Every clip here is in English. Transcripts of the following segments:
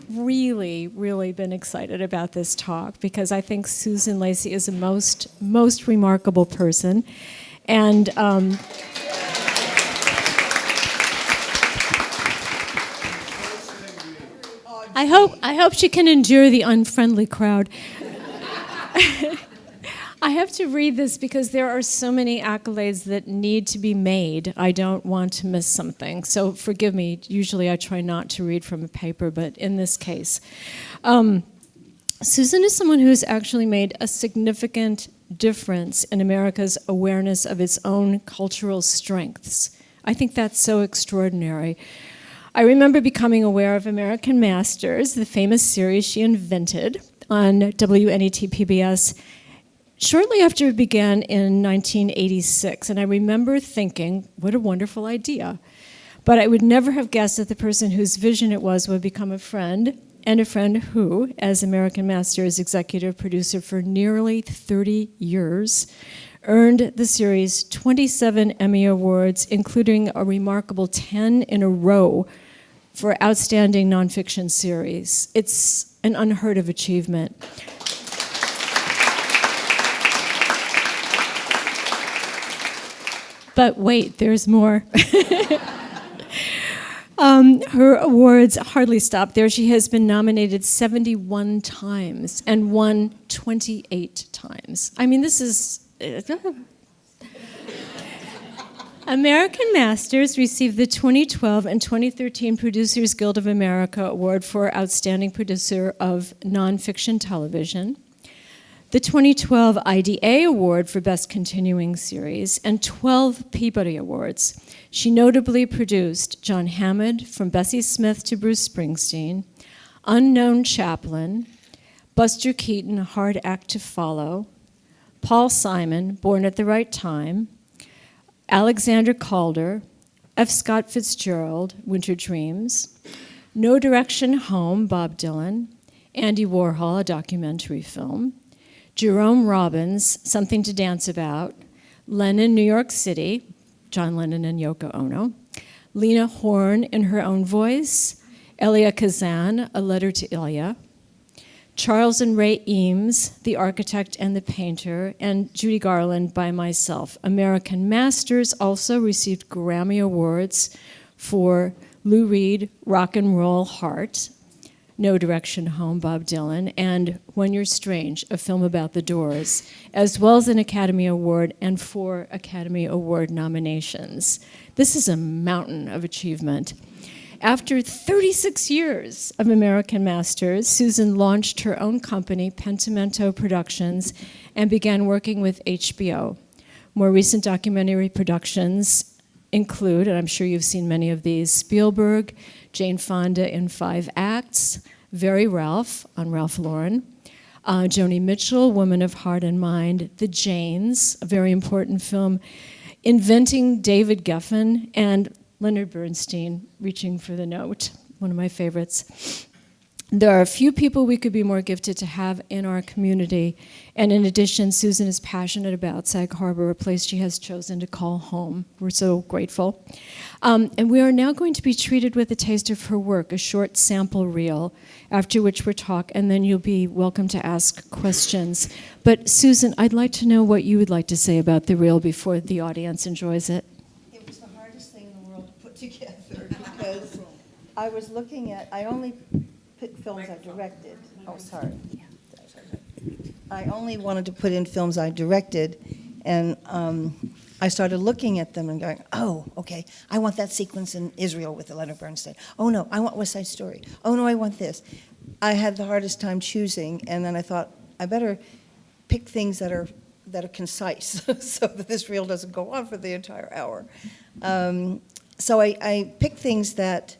really, really been excited about this talk because I think Susan Lacy is a most remarkable person. And I hope she can endure the unfriendly crowd. I have to read this because there are so many accolades that need to be made. I don't want to miss something, so forgive me. Usually I try not to read from a paper, but in this case. Susan is someone who has actually made a significant difference in America's awareness of its own cultural strengths. I think that's so extraordinary. I remember becoming aware of American Masters, the famous series she invented on WNET PBS, shortly after it began in 1986, and I remember thinking, what a wonderful idea. But I would never have guessed that the person whose vision it was would become a friend, and a friend who, as American Masters executive producer for nearly 30 years, earned the series 27 Emmy Awards, including a remarkable 10 in a row for Outstanding Nonfiction Series. It's an unheard of achievement. But wait, there's more. Her awards hardly stop there. She has been nominated 71 times and won 28 times. I mean, this is... American Masters received the 2012 and 2013 Producers Guild of America Award for Outstanding Producer of Nonfiction Television, the 2012 IDA Award for Best Continuing Series, and 12 Peabody Awards. She notably produced John Hammond, From Bessie Smith to Bruce Springsteen, Unknown Chaplain, Buster Keaton, Hard Act to Follow, Paul Simon, Born at the Right Time, Alexander Calder, F. Scott Fitzgerald, Winter Dreams, No Direction Home, Bob Dylan, Andy Warhol, a documentary film, Jerome Robbins, Something to Dance About, Lennon, New York City, John Lennon and Yoko Ono, Lena Horne in Her Own Voice, Elia Kazan, A Letter to Ilya, Charles and Ray Eames, The Architect and the Painter, and Judy Garland, By Myself. American Masters also received Grammy Awards for Lou Reed, Rock and Roll Heart, No Direction Home, Bob Dylan, and When You're Strange, a film about the Doors, as well as an Academy Award and 4 Academy Award nominations. This is a mountain of achievement. After 36 years of American Masters, Susan launched her own company, Pentimento Productions, and began working with HBO. More recent documentary productions include, and I'm sure you've seen many of these, Spielberg, Jane Fonda in 5 Acts, Very Ralph on Ralph Lauren, Joni Mitchell, Woman of Heart and Mind, The Janes, a very important film, Inventing David Geffen, and Leonard Bernstein, Reaching for the Note, one of my favorites. There are a few people we could be more gifted to have in our community, and in addition, Susan is passionate about Sag Harbor, a place she has chosen to call home. We're so grateful. And we are now going to be treated with a taste of her work, a short sample reel, after which we'll talk, and then you'll be welcome to ask questions. But Susan, I'd like to know what you would like to say about the reel before the audience enjoys it. It was the hardest thing in the world to put together because I was looking at, I only pick films I directed. Oh, sorry. I only wanted to put in films I directed, and I started looking at them and going, oh, okay, I want that sequence in Israel with Leonard Bernstein. Oh, no, I want West Side Story. Oh, no, I want this. I had the hardest time choosing, and then I thought, I better pick things that are concise so that this reel doesn't go on for the entire hour. So I picked things that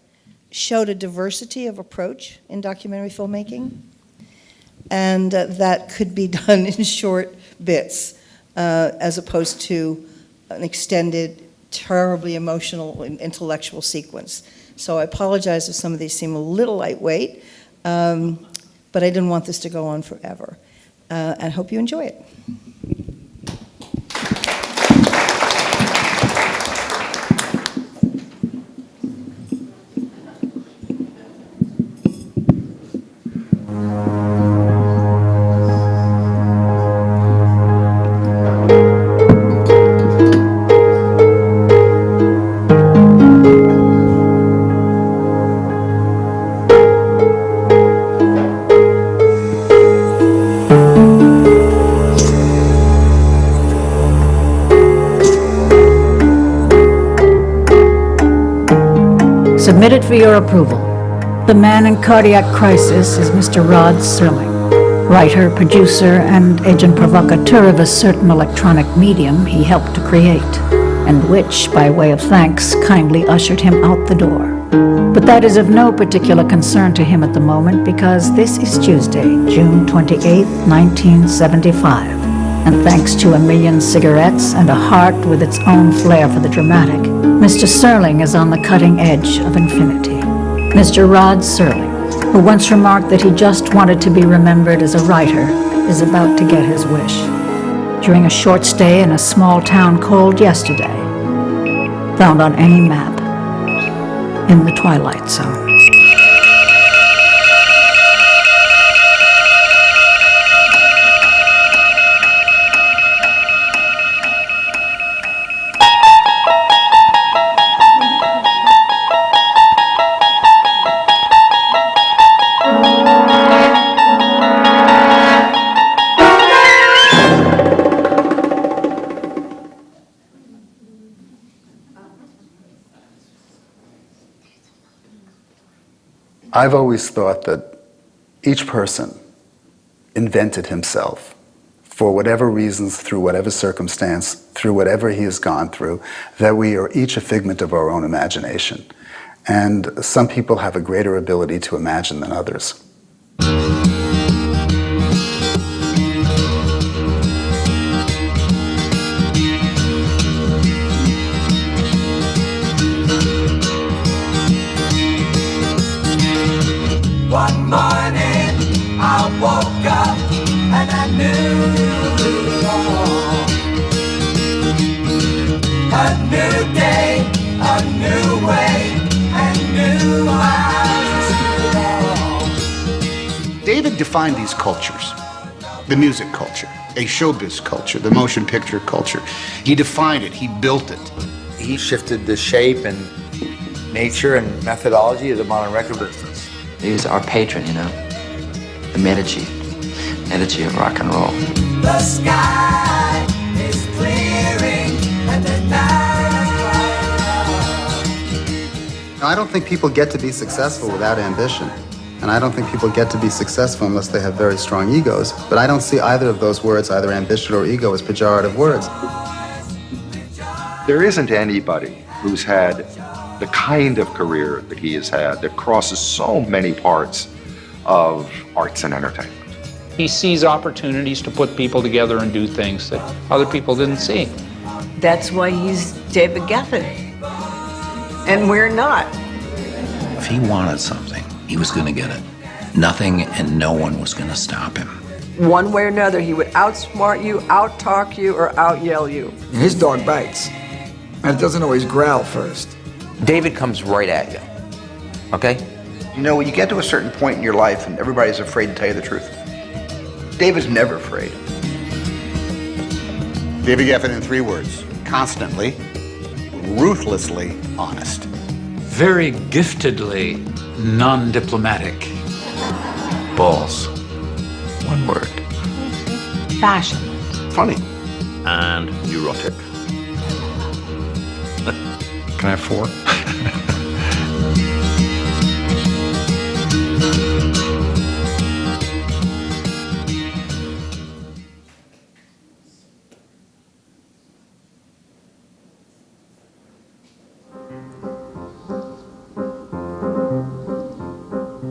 showed a diversity of approach in documentary filmmaking, and that could be done in short bits, as opposed to an extended, terribly emotional and intellectual sequence. So I apologize if some of these seem a little lightweight, but I didn't want this to go on forever. And hope you enjoy it. Submitted for your approval. The man in cardiac crisis is Mr. Rod Serling, writer, producer, and agent provocateur of a certain electronic medium he helped to create, and which, by way of thanks, kindly ushered him out the door. But that is of no particular concern to him at the moment, because this is Tuesday, June 28, 1975, and thanks to a million cigarettes and a heart with its own flair for the dramatic, Mr. Serling is on the cutting edge of infinity. Mr. Rod Serling, who once remarked that he just wanted to be remembered as a writer, is about to get his wish. During a short stay in a small town called Yesterday, found on any map, in the Twilight Zone. I've always thought that each person invented himself for whatever reasons, through whatever circumstance, through whatever he has gone through, that we are each a figment of our own imagination. And some people have a greater ability to imagine than others. One morning I woke up and I knew it all. A new day, a new way, and new eyes to see it all. David defined these cultures. The music culture, a showbiz culture, the motion picture culture. He defined it, he built it. He shifted the shape and nature and methodology of the modern record business. He was our patron, you know, the Medici of rock and roll. The sky is clearing and the night. I don't think people get to be successful without ambition. And I don't think people get to be successful unless they have very strong egos. But I don't see either of those words, either ambition or ego, as pejorative words. There isn't anybody who's had the kind of career that he has had that crosses so many parts of arts and entertainment. He sees opportunities to put people together and do things that other people didn't see. That's why he's David Geffen. And we're not. If he wanted something, he was going to get it. Nothing and no one was going to stop him. One way or another, he would outsmart you, out-talk you, or out-yell you. And his dog bites. And it doesn't always growl first. David comes right at you, okay? You know, when you get to a certain point in your life and everybody's afraid to tell you the truth, David's never afraid. David Geffen in 3 words: constantly, ruthlessly honest. Very giftedly non-diplomatic. Balls. 1 word. Fashion. Funny. And neurotic. Can I have 4?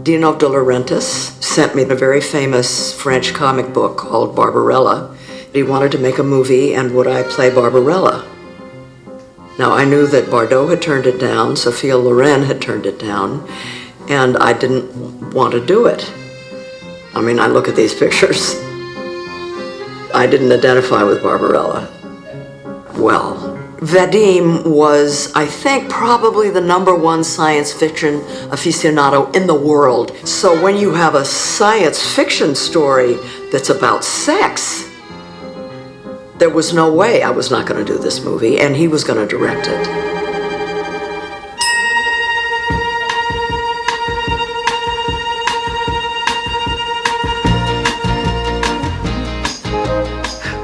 Dino De Laurentiis sent me a very famous French comic book called Barbarella. He wanted to make a movie, and would I play Barbarella? Now, I knew that Bardot had turned it down, Sophia Loren had turned it down, and I didn't want to do it. I mean, I look at these pictures. I didn't identify with Barbarella. Well, Vadim was, I think, probably the #1 science fiction aficionado in the world. So when you have a science fiction story that's about sex, there was no way I was not going to do this movie, and he was going to direct it.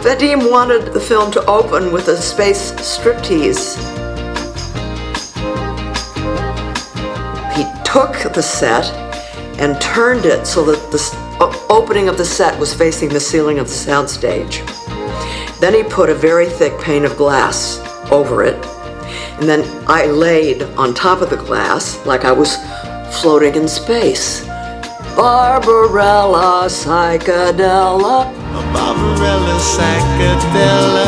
Vadim wanted the film to open with a space striptease. He took the set and turned it so that the opening of the set was facing the ceiling of the soundstage. Then he put a very thick pane of glass over it, and then I laid on top of the glass like I was floating in space. Barbarella, psychedella. Barbarella, psychedella.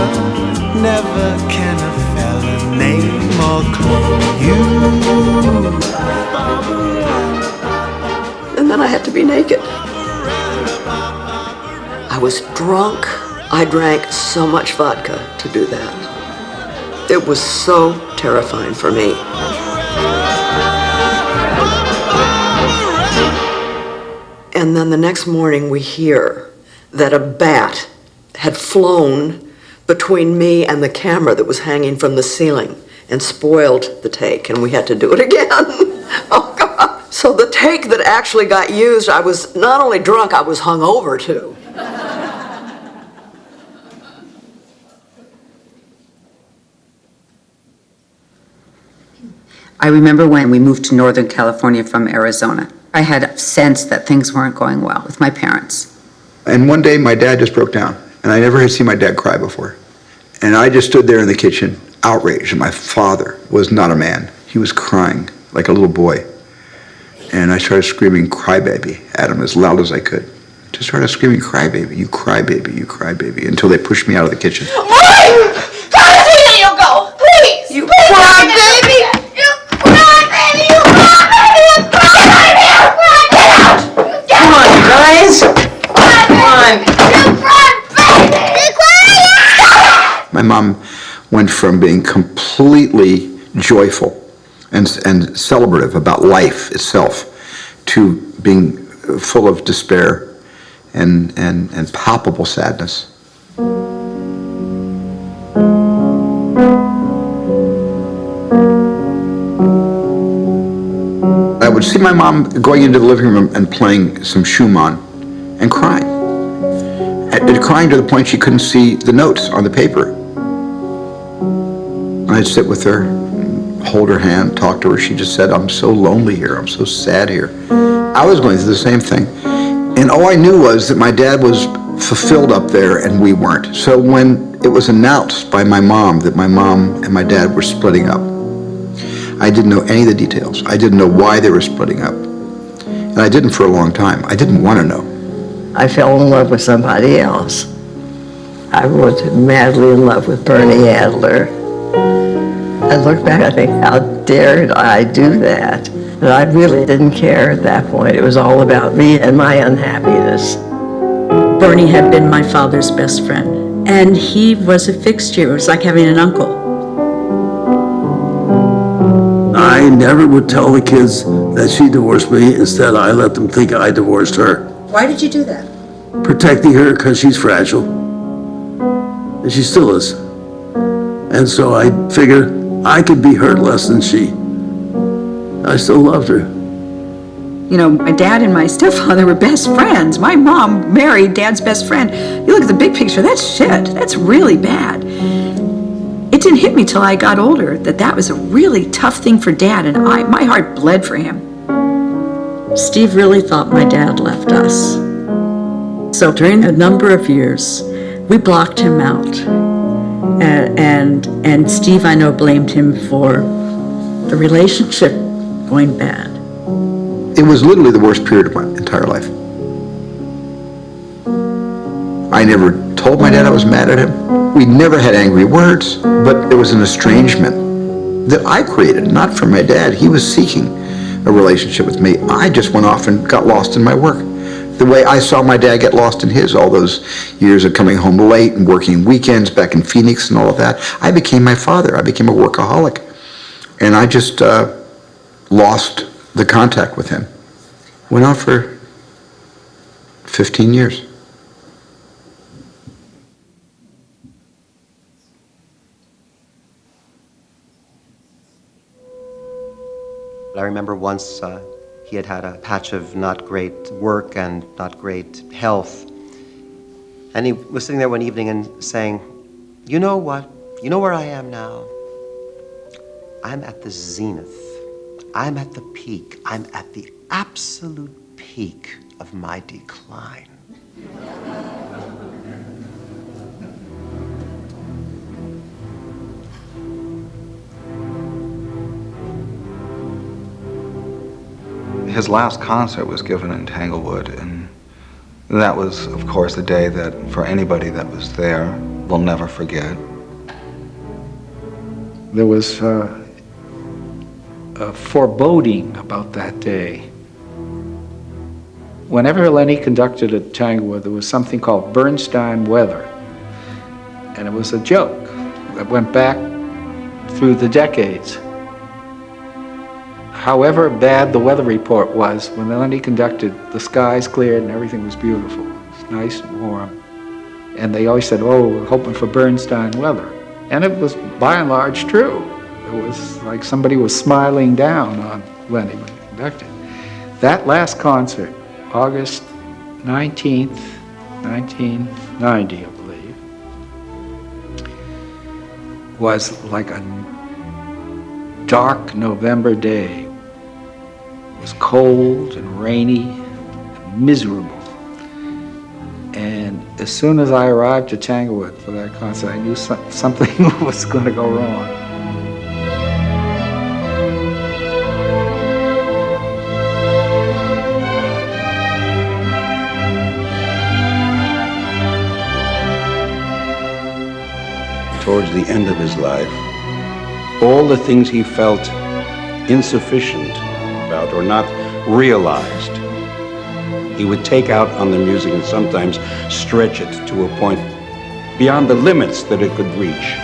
Never can a fella name or call you. And then I had to be naked. I was drunk. I drank so much vodka to do that. It was so terrifying for me. And then the next morning we hear that a bat had flown between me and the camera that was hanging from the ceiling and spoiled the take, and we had to do it again. Oh, God. So the take that actually got used, I was not only drunk, I was hungover too. I remember when we moved to Northern California from Arizona. I had a sense that things weren't going well with my parents. And one day my dad just broke down, and I never had seen my dad cry before. And I just stood there in the kitchen, outraged, and my father was not a man. He was crying like a little boy. And I started screaming crybaby at him as loud as I could. Just started screaming crybaby, you crybaby, you crybaby, until they pushed me out of the kitchen. Mom! Let you go! Please! You crybaby! You crybaby! You crybaby! You crybaby! You crybaby! Come on, you guys! Come on! You crybaby! You crybaby! My mom went from being completely joyful and celebrative about life itself to being full of despair and palpable sadness. I would see my mom going into the living room and playing some Schumann and crying. And crying to the point she couldn't see the notes on the paper. And I'd sit with her, hold her hand, talk to her. She just said, I'm so lonely here, I'm so sad here. I was going through the same thing. And all I knew was that my dad was fulfilled up there and we weren't. So when it was announced by my mom that my mom and my dad were splitting up, I didn't know any of the details. I didn't know why they were splitting up. And I didn't for a long time. I didn't want to know. I fell in love with somebody else. I was madly in love with Bernie Adler. I look back, I think, how dared I do that? And I really didn't care at that point. It was all about me and my unhappiness. Bernie had been my father's best friend, and he was a fixture. It was like having an uncle. I never would tell the kids that she divorced me. Instead, I let them think I divorced her. Why did you do that? Protecting her because she's fragile. And she still is. And so I figured I could be hurt less than she. I still loved her. You know, my dad and my stepfather were best friends. My mom married Dad's best friend. You look at the big picture, that's shit. That's really bad. It didn't hit me till I got older that that was a really tough thing for Dad, and my heart bled for him. Steve really thought my dad left us. So during a number of years, we blocked him out. And Steve, I know, blamed him for the relationship going bad. It was literally the worst period of my entire life. I never told my dad I was mad at him. We never had angry words, but there was an estrangement that I created, not from my dad. He was seeking a relationship with me. I just went off and got lost in my work, The way I saw my dad get lost in his, all those years of coming home late and working weekends back in Phoenix and all of that, I became my father. I became a workaholic. And I just lost the contact with him. Went on for 15 years. I remember once he had had a patch of not great work and not great health. And he was sitting there one evening and saying, "You know what? You know where I am now? I'm at the zenith. I'm at the peak. I'm at the absolute peak of my decline." His last concert was given in Tanglewood, and that was, of course, a day that, for anybody that was there, will never forget. There was a foreboding about that day. Whenever Lenny conducted at Tanglewood, there was something called Bernstein weather, and it was a joke that went back through the decades. However bad the weather report was, when Lenny conducted, the skies cleared and everything was beautiful. It was nice and warm. And they always said, "Oh, we're hoping for Bernstein weather." And it was by and large true. It was like somebody was smiling down on Lenny when he conducted. That last concert, August 19th, 1990, I believe, was like a dark November day. It was cold and rainy and miserable. And as soon as I arrived at Tanglewood for that concert, I knew something was going to go wrong. Towards the end of his life, all the things he felt insufficient about or not realized, he would take out on the music and sometimes stretch it to a point beyond the limits that it could reach.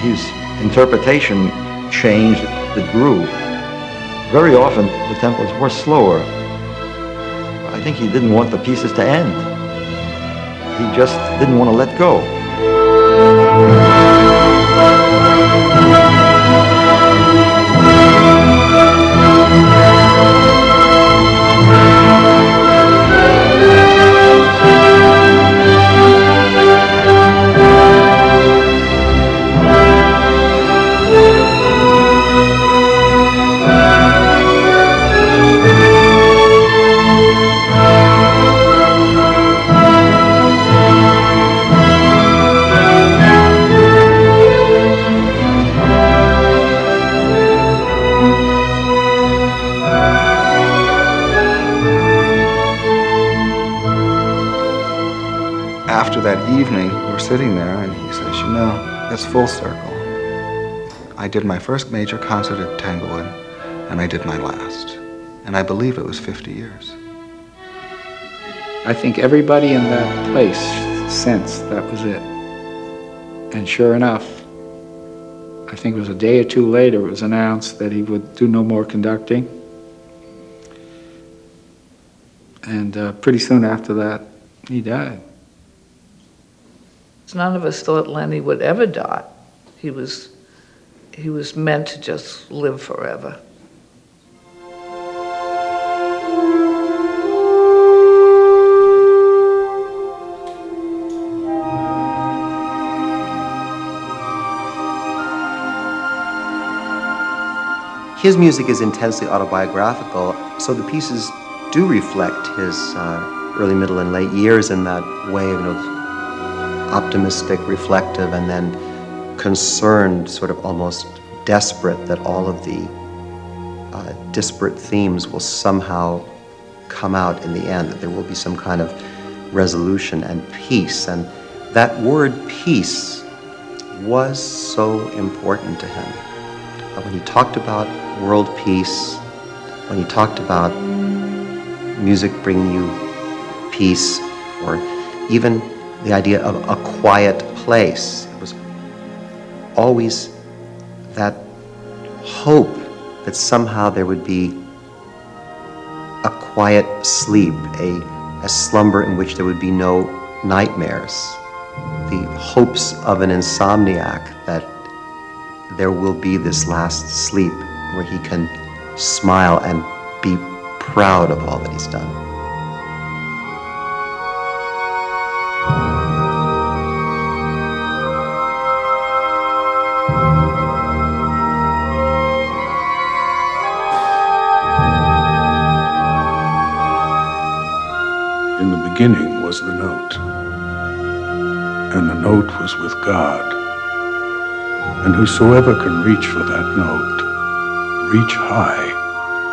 His interpretation changed, it grew. Very often the tempos were slower. I think he didn't want the pieces to end. He just didn't want to let go. After that evening, we're sitting there, and he says, "You know, it's full circle. I did my first major concert at Tanglewood, and I did my last. And I believe it was 50 years. I think everybody in that place sensed that was it. And sure enough, I think it was a day or two later, it was announced that he would do no more conducting. And pretty soon after that, he died. None of us thought Lenny would ever die. He was meant to just live forever. His music is intensely autobiographical, so the pieces do reflect his early, middle, and late years in that way of optimistic, reflective, and then concerned, sort of almost desperate that all of the disparate themes will somehow come out in the end, that there will be some kind of resolution and peace. And that word peace was so important to him. When he talked about world peace, when he talked about music bringing you peace, or even the idea of a quiet place. It was always that hope that somehow there would be a quiet sleep, a slumber in which there would be no nightmares. The hopes of an insomniac that there will be this last sleep where he can smile and be proud of all that he's done. In the beginning was the note, and the note was with God. And whosoever can reach for that note, reach high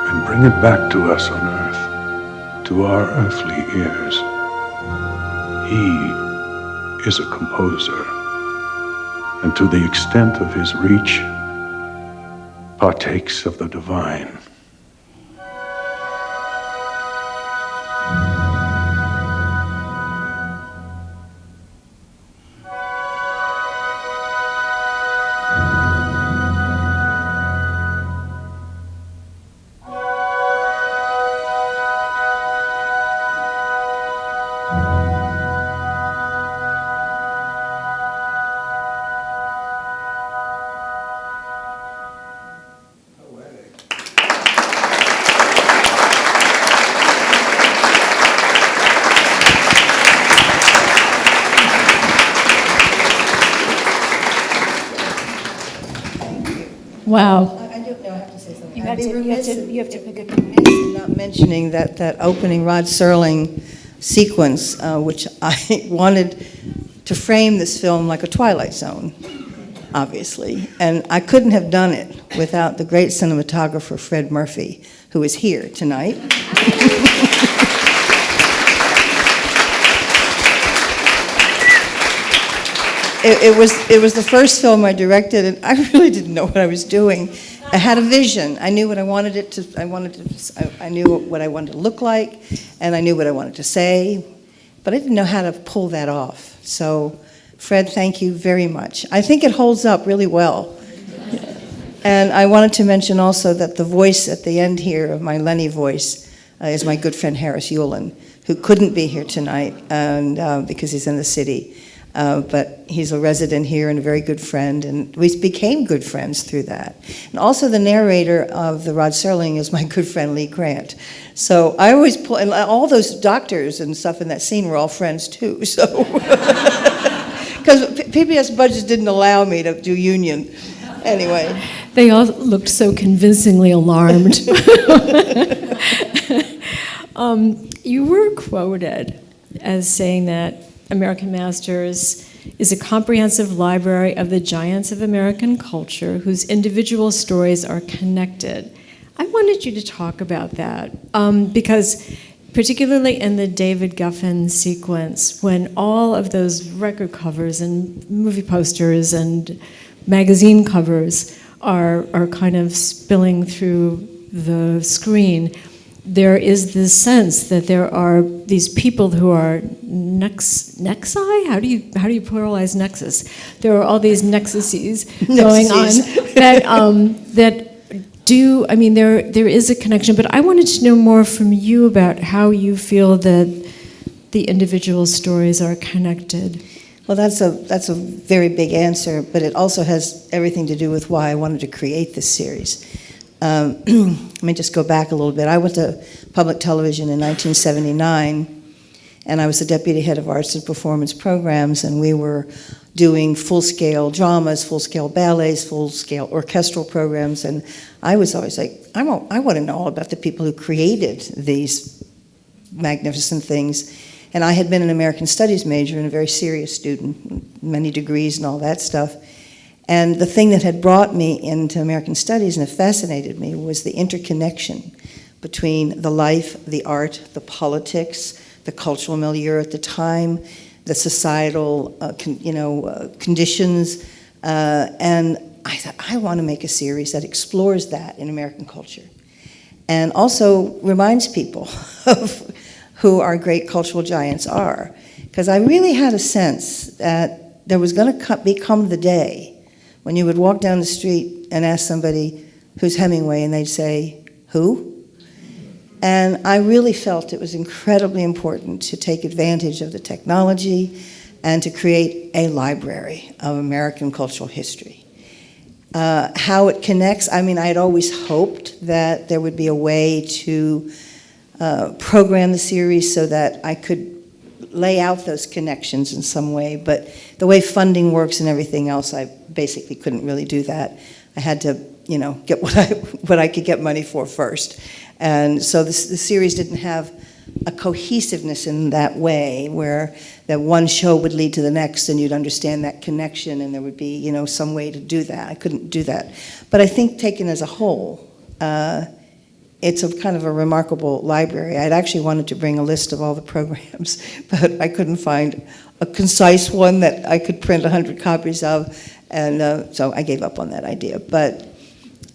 and bring it back to us on earth, to our earthly ears. He is a composer, and to the extent of his reach, partakes of the divine. Wow. I do know I have to say something. You have to pick a Not mentioning that opening Rod Serling sequence, which I wanted to frame this film like a Twilight Zone, obviously. And I couldn't have done it without the great cinematographer Fred Murphy, who is here tonight. It was the first film I directed, and I really didn't know what I was doing. I had a vision. I knew what I wanted it to. I knew what I wanted to look like, and I knew what I wanted to say, but I didn't know how to pull that off. So, Fred, thank you very much. I think it holds up really well. And I wanted to mention also that the voice at the end here of my Lenny voice is my good friend Harris Yulin, who couldn't be here tonight and because he's in the city. But he's a resident here and a very good friend, and we became good friends through that. And also the narrator of the Rod Serling is my good friend Lee Grant. So I always pull, and all those doctors and stuff in that scene were all friends too, so. Because PBS budgets didn't allow me to do union. Anyway. They all looked so convincingly alarmed. You were quoted as saying that American Masters is a comprehensive library of the giants of American culture whose individual stories are connected. I wanted you to talk about that because particularly in the David Geffen sequence, when all of those record covers and movie posters and magazine covers are kind of spilling through the screen, there is this sense that there are these people who are nexi? How do you pluralize nexus? There are all these nexuses going on that do. I mean, there is a connection. But I wanted to know more from you about how you feel that the individual stories are connected. Well, that's a very big answer, but it also has everything to do with why I wanted to create this series. Let me just go back a little bit. I went to public television in 1979, and I was the deputy head of arts and performance programs, and we were doing full-scale dramas, full-scale ballets, full-scale orchestral programs, and I was always like, I want to know all about the people who created these magnificent things. And I had been an American Studies major and a very serious student, many degrees and all that stuff. And the thing that had brought me into American Studies and it fascinated me was the interconnection between the life, the art, the politics, the cultural milieu at the time, the societal conditions. And I thought, I want to make a series that explores that in American culture. and also reminds people of who our great cultural giants are. Because I really had a sense that there was going to become the day when you would walk down the street and ask somebody, who's Hemingway, and they'd say, who? And I really felt it was incredibly important to take advantage of the technology and to create a library of American cultural history. How it connects, I mean, I had always hoped that there would be a way to program the series so that I could lay out those connections in some way, but the way funding works and everything else, I basically couldn't really do that. I had to, get what I could get money for first. And so the series didn't have a cohesiveness in that way, where that one show would lead to the next and you'd understand that connection and there would be, some way to do that. I couldn't do that. But I think taken as a whole, it's a kind of a remarkable library. I'd actually wanted to bring a list of all the programs, but I couldn't find a concise one that I could print 100 copies of, and so I gave up on that idea. But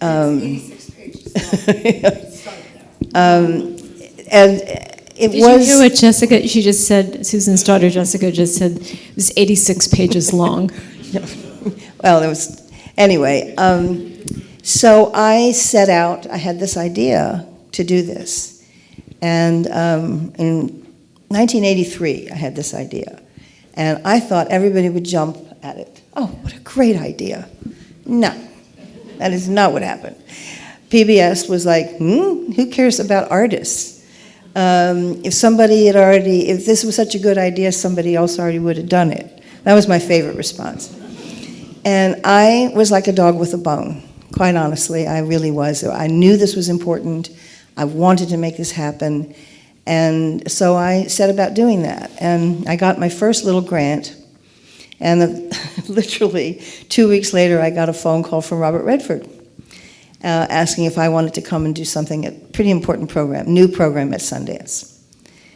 and it Did was. you hear what Jessica? She just said. Susan's daughter Jessica just said it was 86 pages long. Well, it was anyway. So I set out. I had this idea to do this, and in 1983, I had this idea, and I thought everybody would jump at it. Oh, what a great idea! No, that is not what happened. PBS was like, who cares about artists? If this was such a good idea, somebody else already would have done it. That was my favorite response. And I was like a dog with a bone, quite honestly, I really was. I knew this was important. I wanted to make this happen. And so I set about doing that. And I got my first little grant. And literally 2 weeks later, I got a phone call from Robert Redford, asking if I wanted to come and do something, a pretty important program, new program at Sundance.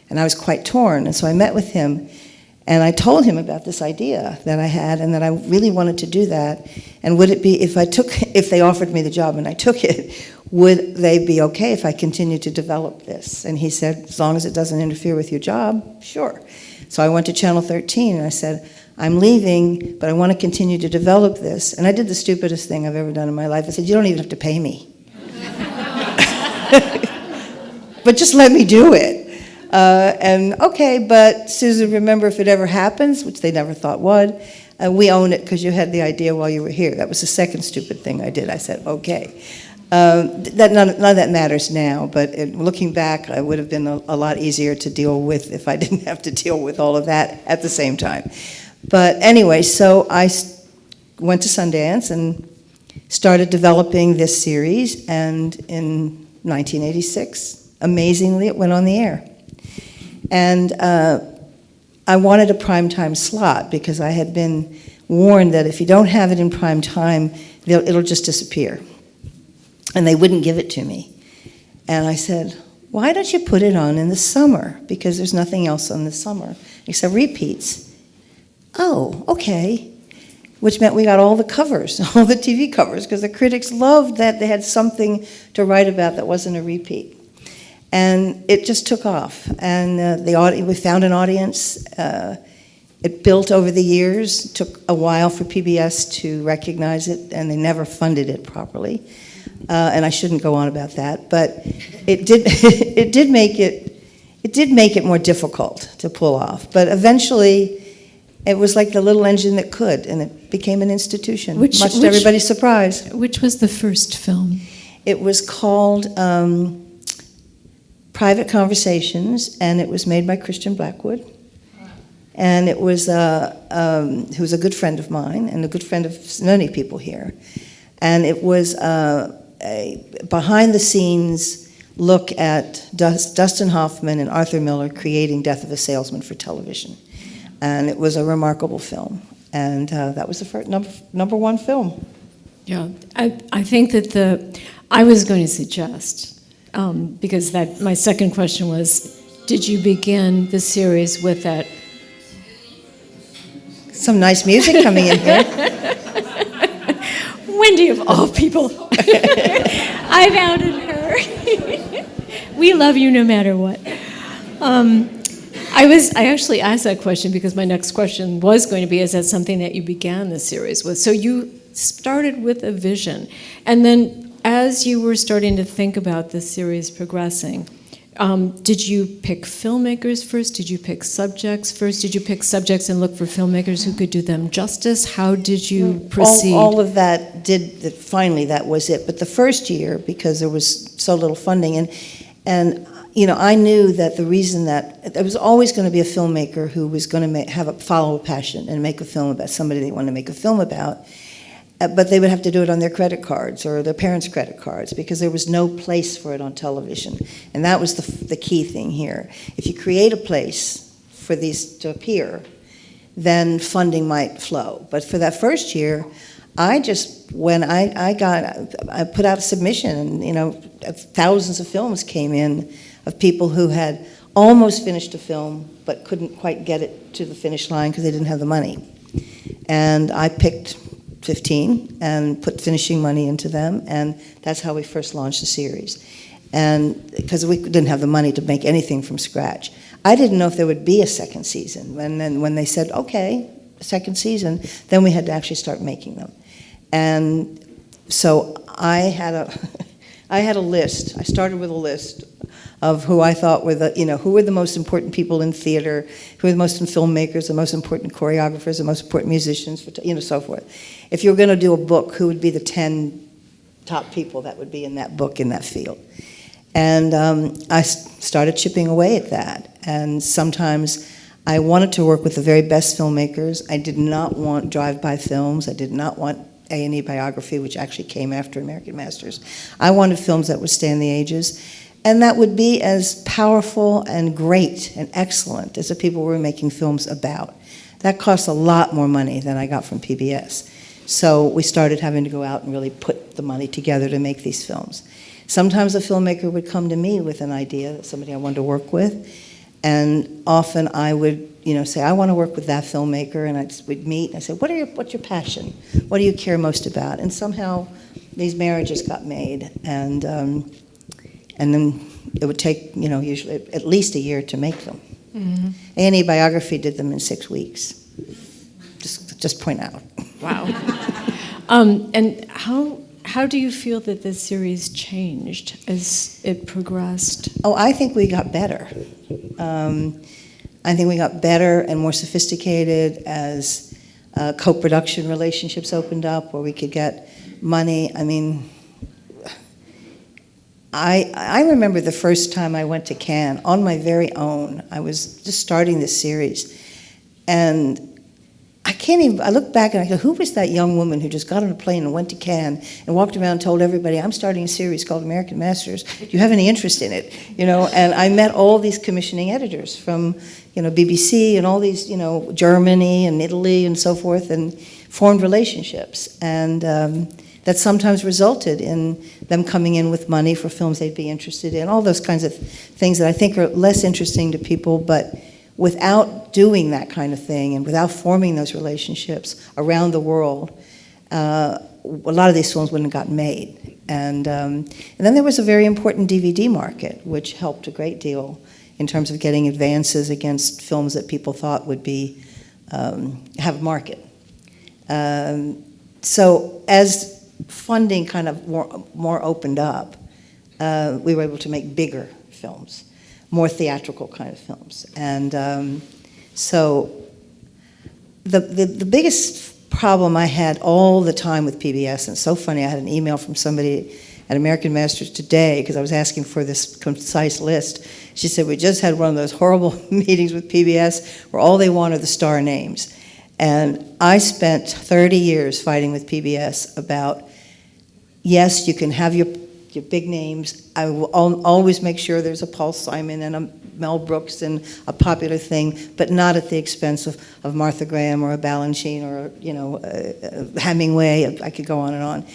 And I was quite torn, and so I met with him, and I told him about this idea that I had, and that I really wanted to do that, and would it be, if they offered me the job and I took it, would they be okay if I continued to develop this? And he said, as long as it doesn't interfere with your job, sure. So I went to Channel 13, and I said, I'm leaving, but I want to continue to develop this. And I did the stupidest thing I've ever done in my life. I said, you don't even have to pay me. But just let me do it. And okay, but Susan, remember, if it ever happens, which they never thought would, we own it because you had the idea while you were here. That was the second stupid thing I did. I said, okay. None of that matters now, but looking back, it would have been a lot easier to deal with if I didn't have to deal with all of that at the same time. But anyway, so I went to Sundance and started developing this series, and in 1986, amazingly, it went on the air. And I wanted a primetime slot because I had been warned that if you don't have it in prime time, it'll just disappear. And they wouldn't give it to me. And I said, why don't you put it on in the summer? Because there's nothing else on the summer except repeats. Oh, okay. Which meant we got all the covers, all the TV covers, because the critics loved that they had something to write about that wasn't a repeat. And it just took off. And we found an audience. It built over the years. It took a while for PBS to recognize it, and they never funded it properly. And I shouldn't go on about that, but it did make it more difficult to pull off. But eventually, it was like the little engine that could, and it became an institution, much to everybody's surprise. Which was the first film? It was called Private Conversations, and it was made by Christian Blackwood. And it was, who was a good friend of mine and a good friend of many people here. And it was a behind-the-scenes look at Dustin Hoffman and Arthur Miller creating Death of a Salesman for television. And it was a remarkable film. And that was the first number one film. Yeah, I think that I was going to suggest, because my second question was, did you begin the series with that? Some nice music coming in here. Wendy, of all people. I've outed her. We love you no matter what. I actually asked that question because my next question was going to be, is that something that you began the series with? So you started with a vision, and then as you were starting to think about the series progressing, did you pick filmmakers first? Did you pick subjects first? Did you pick subjects and look for filmmakers who could do them justice? How did you proceed? All of that finally that was it. But the first year, because there was so little funding, and I knew that the reason that there was always going to be a filmmaker who was going to follow a passion and make a film about somebody they wanted to make a film about, but they would have to do it on their credit cards or their parents' credit cards because there was no place for it on television. And that was the key thing here. If you create a place for these to appear, then funding might flow. But for that first year, I put out a submission, and thousands of films came in of people who had almost finished a film but couldn't quite get it to the finish line because they didn't have the money. And I picked 15 and put finishing money into them, and that's how we first launched the series. And because we didn't have the money to make anything from scratch. I didn't know if there would be a second season. And then when they said, okay, a second season, then we had to actually start making them. And so I had a list. I started with a list of who I thought were who were the most important people in theater, who were the most important filmmakers, the most important choreographers, the most important musicians, so forth. If you were going to do a book, who would be the 10 top people that would be in that book in that field? And I started chipping away at that. And sometimes I wanted to work with the very best filmmakers. I did not want drive-by films. I did not want A&E biography, which actually came after American Masters. I wanted films that would stand the ages, and that would be as powerful and great and excellent as the people we were making films about. That cost a lot more money than I got from PBS. So we started having to go out and really put the money together to make these films. Sometimes a filmmaker would come to me with an idea, somebody I wanted to work with, and often I would say, I want to work with that filmmaker, and we'd meet, and I said, what's your passion? What do you care most about? And somehow these marriages got made, and then it would take, usually at least a year to make them. Mm-hmm. A&E Biography did them in 6 weeks. Just point out. Wow. And how do you feel that this series changed as it progressed? Oh, I think we got better. I think we got better and more sophisticated as co-production relationships opened up where we could get money. I mean, I remember the first time I went to Cannes on my very own. I was just starting this series, and I look back and I go, who was that young woman who just got on a plane and went to Cannes and walked around and told everybody, I'm starting a series called American Masters. Do you have any interest in it? And I met all these commissioning editors from, BBC and all these, Germany and Italy and so forth, and formed relationships. And that sometimes resulted in them coming in with money for films they'd be interested in, all those kinds of things that I think are less interesting to people, but without doing that kind of thing and without forming those relationships around the world, a lot of these films wouldn't have gotten made. And then there was a very important DVD market, which helped a great deal in terms of getting advances against films that people thought would be have a market. So as funding kind of more opened up, we were able to make bigger films, more theatrical kind of films. And so the biggest problem I had all the time with PBS, and it's so funny, I had an email from somebody at American Masters today because I was asking for this concise list. She said, we just had one of those horrible meetings with PBS where all they want are the star names. And I spent 30 years fighting with PBS about, yes, you can have your big names. I will always make sure there's a Paul Simon and a Mel Brooks and a popular thing, but not at the expense of Martha Graham or a Balanchine or Hemingway. I could go on and on.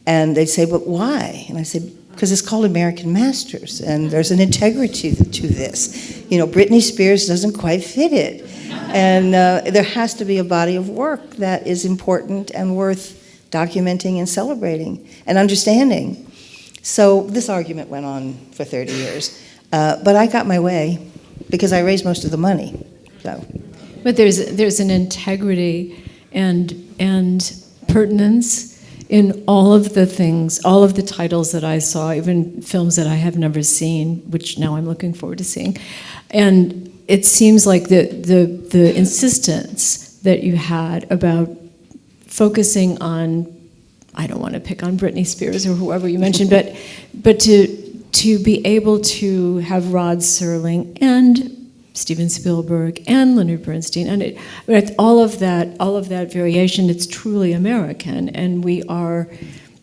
And they'd say, but why? And I said, because it's called American Masters, and there's an integrity to this. Britney Spears doesn't quite fit it. And there has to be a body of work that is important and worth documenting and celebrating and understanding. So this argument went on for 30 years. But I got my way because I raised most of the money. So. But there's an integrity and pertinence in all of the things, all of the titles that I saw, even films that I have never seen, which now I'm looking forward to seeing. And it seems like the insistence that you had about focusing on, I don't want to pick on Britney Spears or whoever you mentioned, but to be able to have Rod Serling and Stephen Spielberg and Leonard Bernstein, and all of that variation, it's truly American, and we are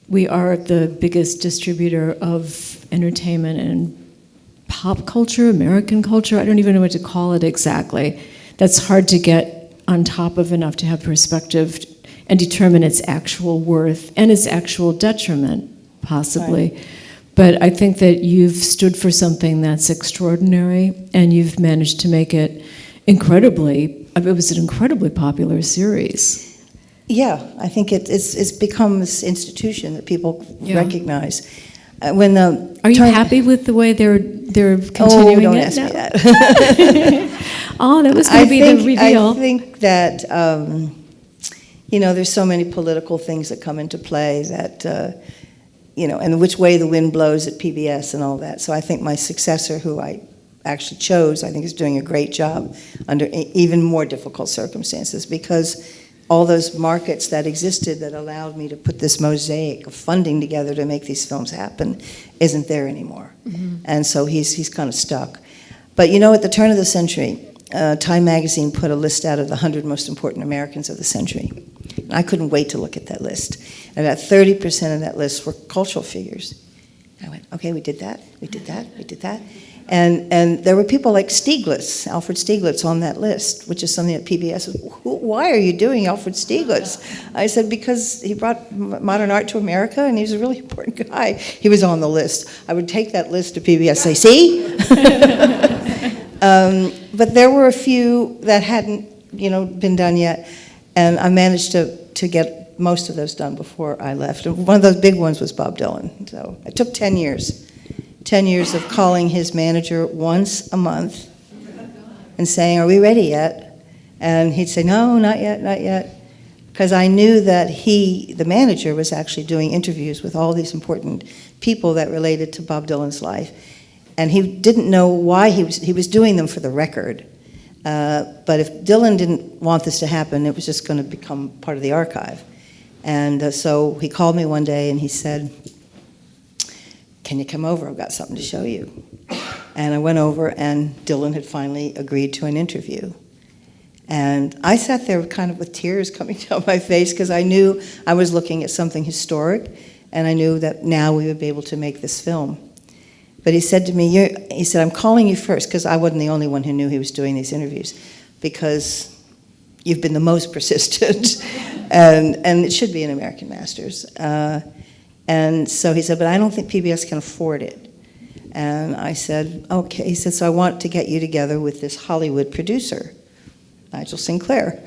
the biggest distributor of entertainment and pop culture, American culture. I don't even know what to call it exactly. That's hard to get on top of enough to have perspective and determine its actual worth and its actual detriment, possibly. Right. But I think that you've stood for something that's extraordinary, and you've managed to make it it was an incredibly popular series. Yeah, I think it's become this institution that people recognize. Are you happy with the way they're continuing don't it ask now? me that. Oh, that was going to be the reveal. I think that, there's so many political things that come into play that, and which way the wind blows at PBS and all that. So I think my successor, who I actually chose, I think is doing a great job under even more difficult circumstances, because all those markets that existed that allowed me to put this mosaic of funding together to make these films happen isn't there anymore. Mm-hmm. And so he's kind of stuck. But at the turn of the century, Time magazine put a list out of the 100 most important Americans of the century. And I couldn't wait to look at that list. And about 30% of that list were cultural figures. I went, okay, we did that. And there were people like Stieglitz, Alfred Stieglitz, on that list, which is something that PBS said, why are you doing Alfred Stieglitz? I said, because he brought modern art to America, and he's a really important guy. He was on the list. I would take that list to PBS, say, see? But there were a few that hadn't, been done yet, and I managed to get most of those done before I left. And one of those big ones was Bob Dylan. So it took 10 years. 10 years of calling his manager once a month and saying, are we ready yet? And he'd say, no, not yet. Because I knew that the manager, was actually doing interviews with all these important people that related to Bob Dylan's life. And he didn't know why he was doing them for the record. But if Dylan didn't want this to happen, it was just going to become part of the archive. And so he called me one day and he said, can you come over? I've got something to show you. And I went over, and Dylan had finally agreed to an interview. And I sat there kind of with tears coming down my face, because I knew I was looking at something historic, and I knew that now we would be able to make this film. But he said to me, he said, I'm calling you first, because I wasn't the only one who knew he was doing these interviews, because you've been the most persistent, and it should be an American Masters. And so he said, but I don't think PBS can afford it. And I said, okay. He said, so I want to get you together with this Hollywood producer, Nigel Sinclair.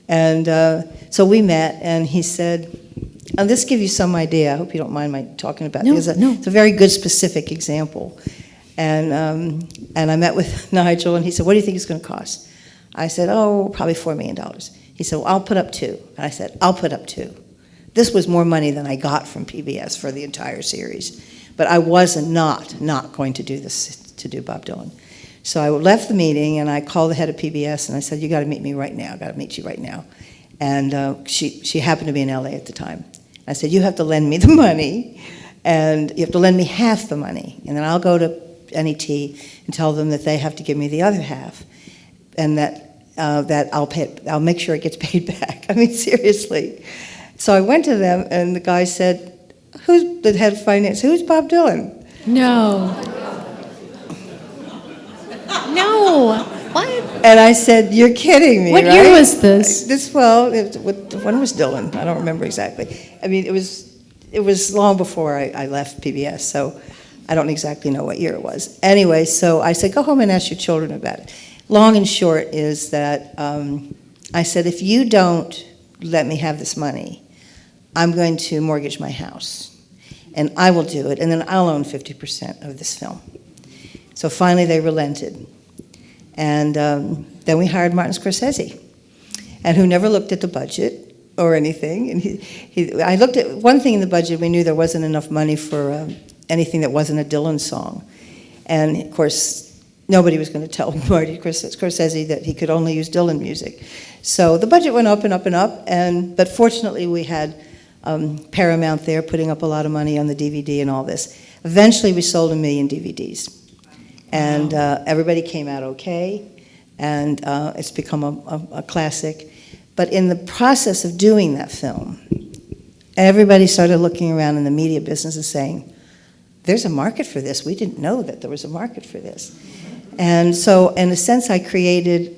And so we met, and he said, and this gives you some idea. I hope you don't mind my talking about it, because it's a very good specific example. And I met with Nigel, and he said, what do you think it's going to cost? I said, probably $4 million. He said, well, I'll put up $2 million. And I said, I'll put up $2 million. This was more money than I got from PBS for the entire series. But I wasn't not going to do this, to do Bob Dylan. So I left the meeting, and I called the head of PBS, and I said, you got to meet me right now. Got to meet you right now. And she happened to be in LA at the time. I said, you have to lend me the money, and you have to lend me half the money. And then I'll go to NET and tell them that they have to give me the other half, and that I'll pay. I'll make sure it gets paid back. I mean, seriously. So I went to them, and the guy said, who's the head of finance? Who's Bob Dylan? No. What? And I said, you're kidding me, What right? year was this? When was Dylan? I don't remember exactly. I mean, it was long before I left PBS, so I don't exactly know what year it was. Anyway, so I said, go home and ask your children about it. Long and short is that I said, if you don't let me have this money, I'm going to mortgage my house, and I will do it, and then I'll own 50% of this film. So finally they relented. And then we hired Martin Scorsese, and who never looked at the budget or anything. And I looked at one thing in the budget, we knew there wasn't enough money for anything that wasn't a Dylan song. And of course, nobody was going to tell Marty Scorsese that he could only use Dylan music. So the budget went up and up and up, but fortunately we had Paramount there putting up a lot of money on the DVD and all this. Eventually we sold 1 million DVDs. And everybody came out okay, and it's become a classic. But in the process of doing that film, everybody started looking around in the media business and saying, there's a market for this. We didn't know that there was a market for this. And so, in a sense, I created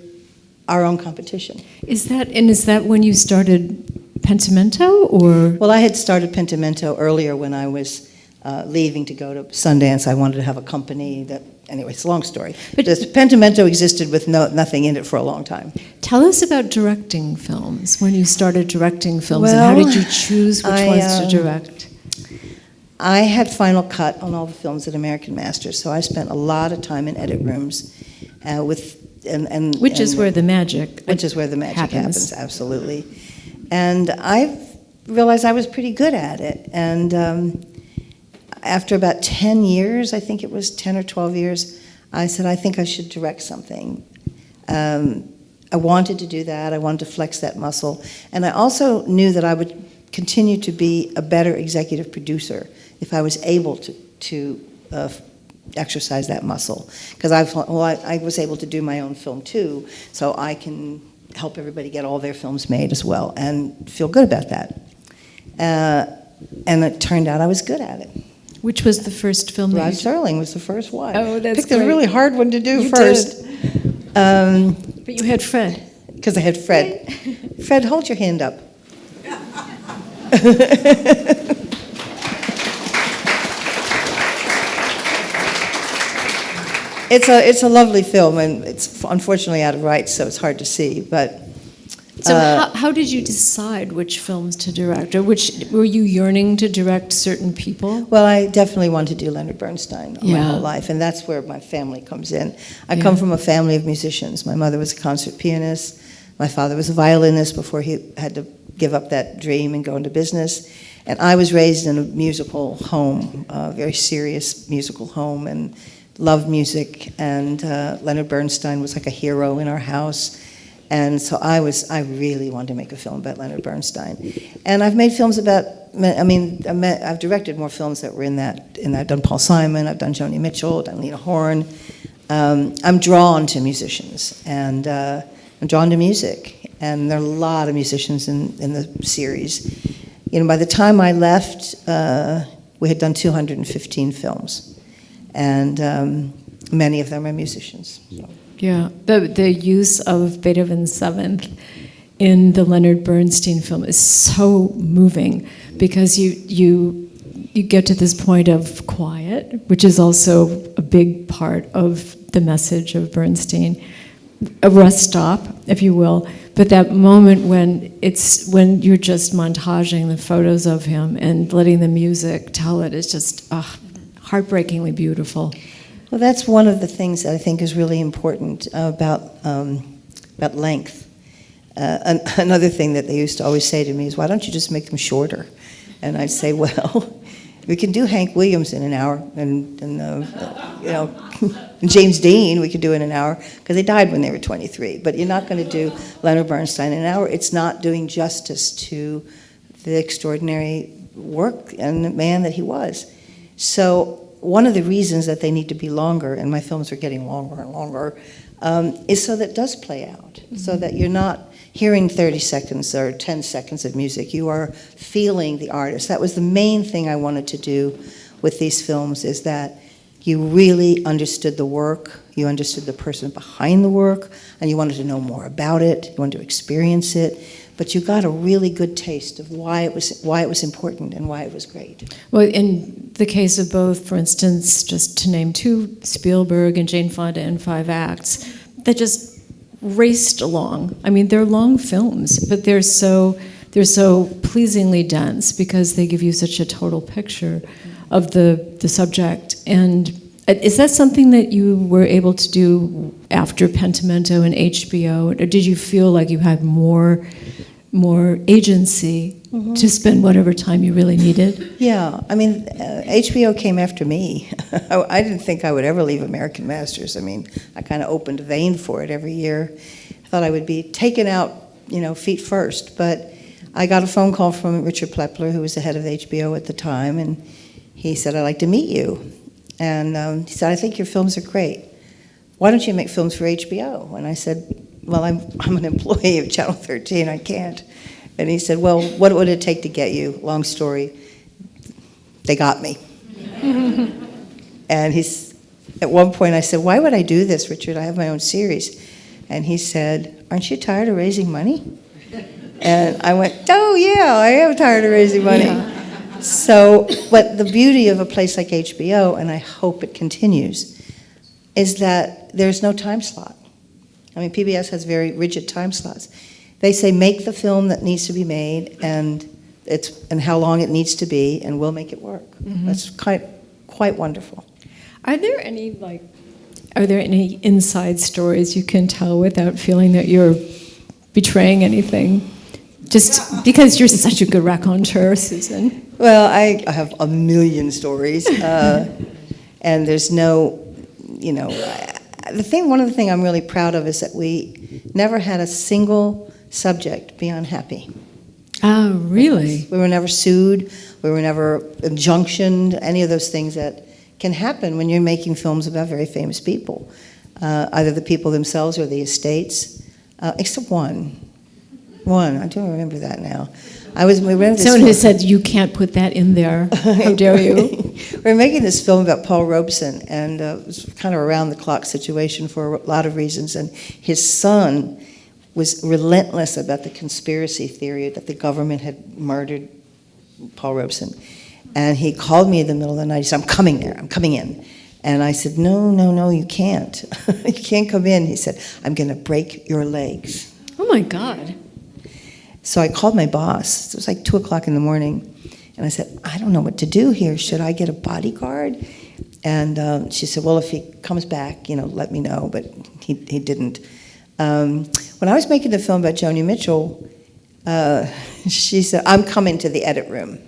our own competition. Is that when you started Pentimento, or? Well, I had started Pentimento earlier when I was leaving to go to Sundance. I wanted to have a company that, anyway, it's a long story. But Pentimento existed with nothing in it for a long time. Tell us about directing films, when you started directing films, and how did you choose which ones to direct? I had final cut on all the films at American Masters, so I spent a lot of time in edit rooms which is where the magic happens, absolutely. And I realized I was pretty good at it. And after about 10 years, I think it was 10 or 12 years, I said, I think I should direct something. I wanted to do that. I wanted to flex that muscle. And I also knew that I would continue to be a better executive producer if I was able to exercise that muscle. Because I was able to do my own film too, so I can help everybody get all their films made as well and feel good about that. And it turned out I was good at it. Which was the first film? Rod Serling was the first one. Oh, that's picked a really hard one to do you first. But you had Fred. Because I had Fred. Fred, hold your hand up. It's a lovely film, and it's unfortunately out of rights, so it's hard to see. But so how did you decide which films to direct, or were you yearning to direct certain people? Well, I definitely wanted to do Leonard Bernstein my whole life, and that's where my family comes in. I come from a family of musicians. My mother was a concert pianist. My father was a violinist before he had to give up that dream and go into business. And I was raised in a musical home, a very serious musical home, and loved music. And Leonard Bernstein was like a hero in our house. And so I really wanted to make a film about Leonard Bernstein. And I've made films about, I've directed more films that were in that. I've done Paul Simon, I've done Joni Mitchell, I've done Lena Horne. I'm drawn to musicians, and I'm drawn to music. And there are a lot of musicians in the series. You know, by the time I left, we had done 215 films. And many of them are musicians. So. Yeah, the use of Beethoven's Seventh in the Leonard Bernstein film is so moving, because you get to this point of quiet, which is also a big part of the message of Bernstein, a rest stop, if you will. But that moment when you're just montaging the photos of him and letting the music tell it is just heartbreakingly beautiful. Well, that's one of the things that I think is really important about length. Another thing that they used to always say to me is, why don't you just make them shorter? And I'd say, well, we can do Hank Williams in an hour, and James Dean we could do in an hour, because they died when they were 23. But you're not going to do Leonard Bernstein in an hour. It's not doing justice to the extraordinary work and the man that he was. So one of the reasons that they need to be longer, and my films are getting longer and longer, is so that it does play out, so that you're not hearing 30 seconds or 10 seconds of music. You are feeling the artist. That was the main thing I wanted to do with these films, is that you really understood the work, you understood the person behind the work, and you wanted to know more about it, you wanted to experience it, but you got a really good taste of why it was important and why it was great. Well, in the case of both, for instance, just to name two, Spielberg and Jane Fonda in 5 acts, that just raced along. I mean, they're long films, but they're so pleasingly dense, because they give you such a total picture of the subject. And Is that something that you were able to do after Pentimento and HBO? Or did you feel like you had more agency to spend whatever time you really needed? Yeah, I mean, HBO came after me. I didn't think I would ever leave American Masters. I mean, I kind of opened a vein for it every year. I thought I would be taken out, feet first. But I got a phone call from Richard Plepler, who was the head of HBO at the time, and he said, "I'd like to meet you." And he said, "I think your films are great. Why don't you make films for HBO?" And I said, "Well, I'm an employee of Channel 13. I can't." And he said, "Well, what would it take to get you?" Long story. They got me. And at one point I said, "Why would I do this, Richard? I have my own series." And he said, "Aren't you tired of raising money?" And I went, "Oh yeah, I am tired of raising money." Yeah. So, but the beauty of a place like HBO, and I hope it continues, is that there's no time slot. I mean, PBS has very rigid time slots. They say, make the film that needs to be made, and how long it needs to be, and we'll make it work. Mm-hmm. That's quite wonderful. Are there any inside stories you can tell without feeling that you're betraying anything? Just because you're such a good raconteur, Susan. Well, I have a million stories, and there's no, one of the things I'm really proud of is that we never had a single subject be unhappy. Oh, really? We were never sued. We were never injunctioned. Any of those things that can happen when you're making films about very famous people, either the people themselves or the estates, except one. I don't remember that now. Someone who said, "You can't put that in there. How dare you?" We're making this film about Paul Robeson, and it was kind of a round-the-clock situation for a lot of reasons. And his son was relentless about the conspiracy theory that the government had murdered Paul Robeson. And he called me in the middle of the night. He said, "I'm coming there. I'm coming in." And I said, No, you can't. You can't come in. He said, "I'm going to break your legs." Oh, my God. So I called my boss. It was like 2 o'clock in the morning. And I said, "I don't know what to do here. Should I get a bodyguard?" And she said, "Well, if he comes back, let me know." But he didn't. When I was making the film about Joni Mitchell, she said, "I'm coming to the edit room.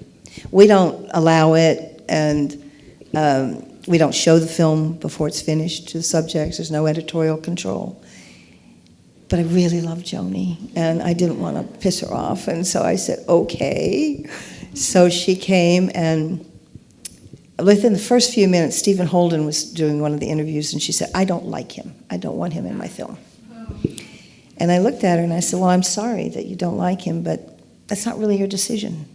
We don't allow it, and we don't show the film before it's finished to the subjects. There's no editorial control." But I really love Joni, and I didn't want to piss her off, and so I said, "Okay." So she came, and within the first few minutes, Stephen Holden was doing one of the interviews, and she said, "I don't like him. I don't want him in my film." And I looked at her, and I said, "Well, I'm sorry that you don't like him, but that's not really your decision."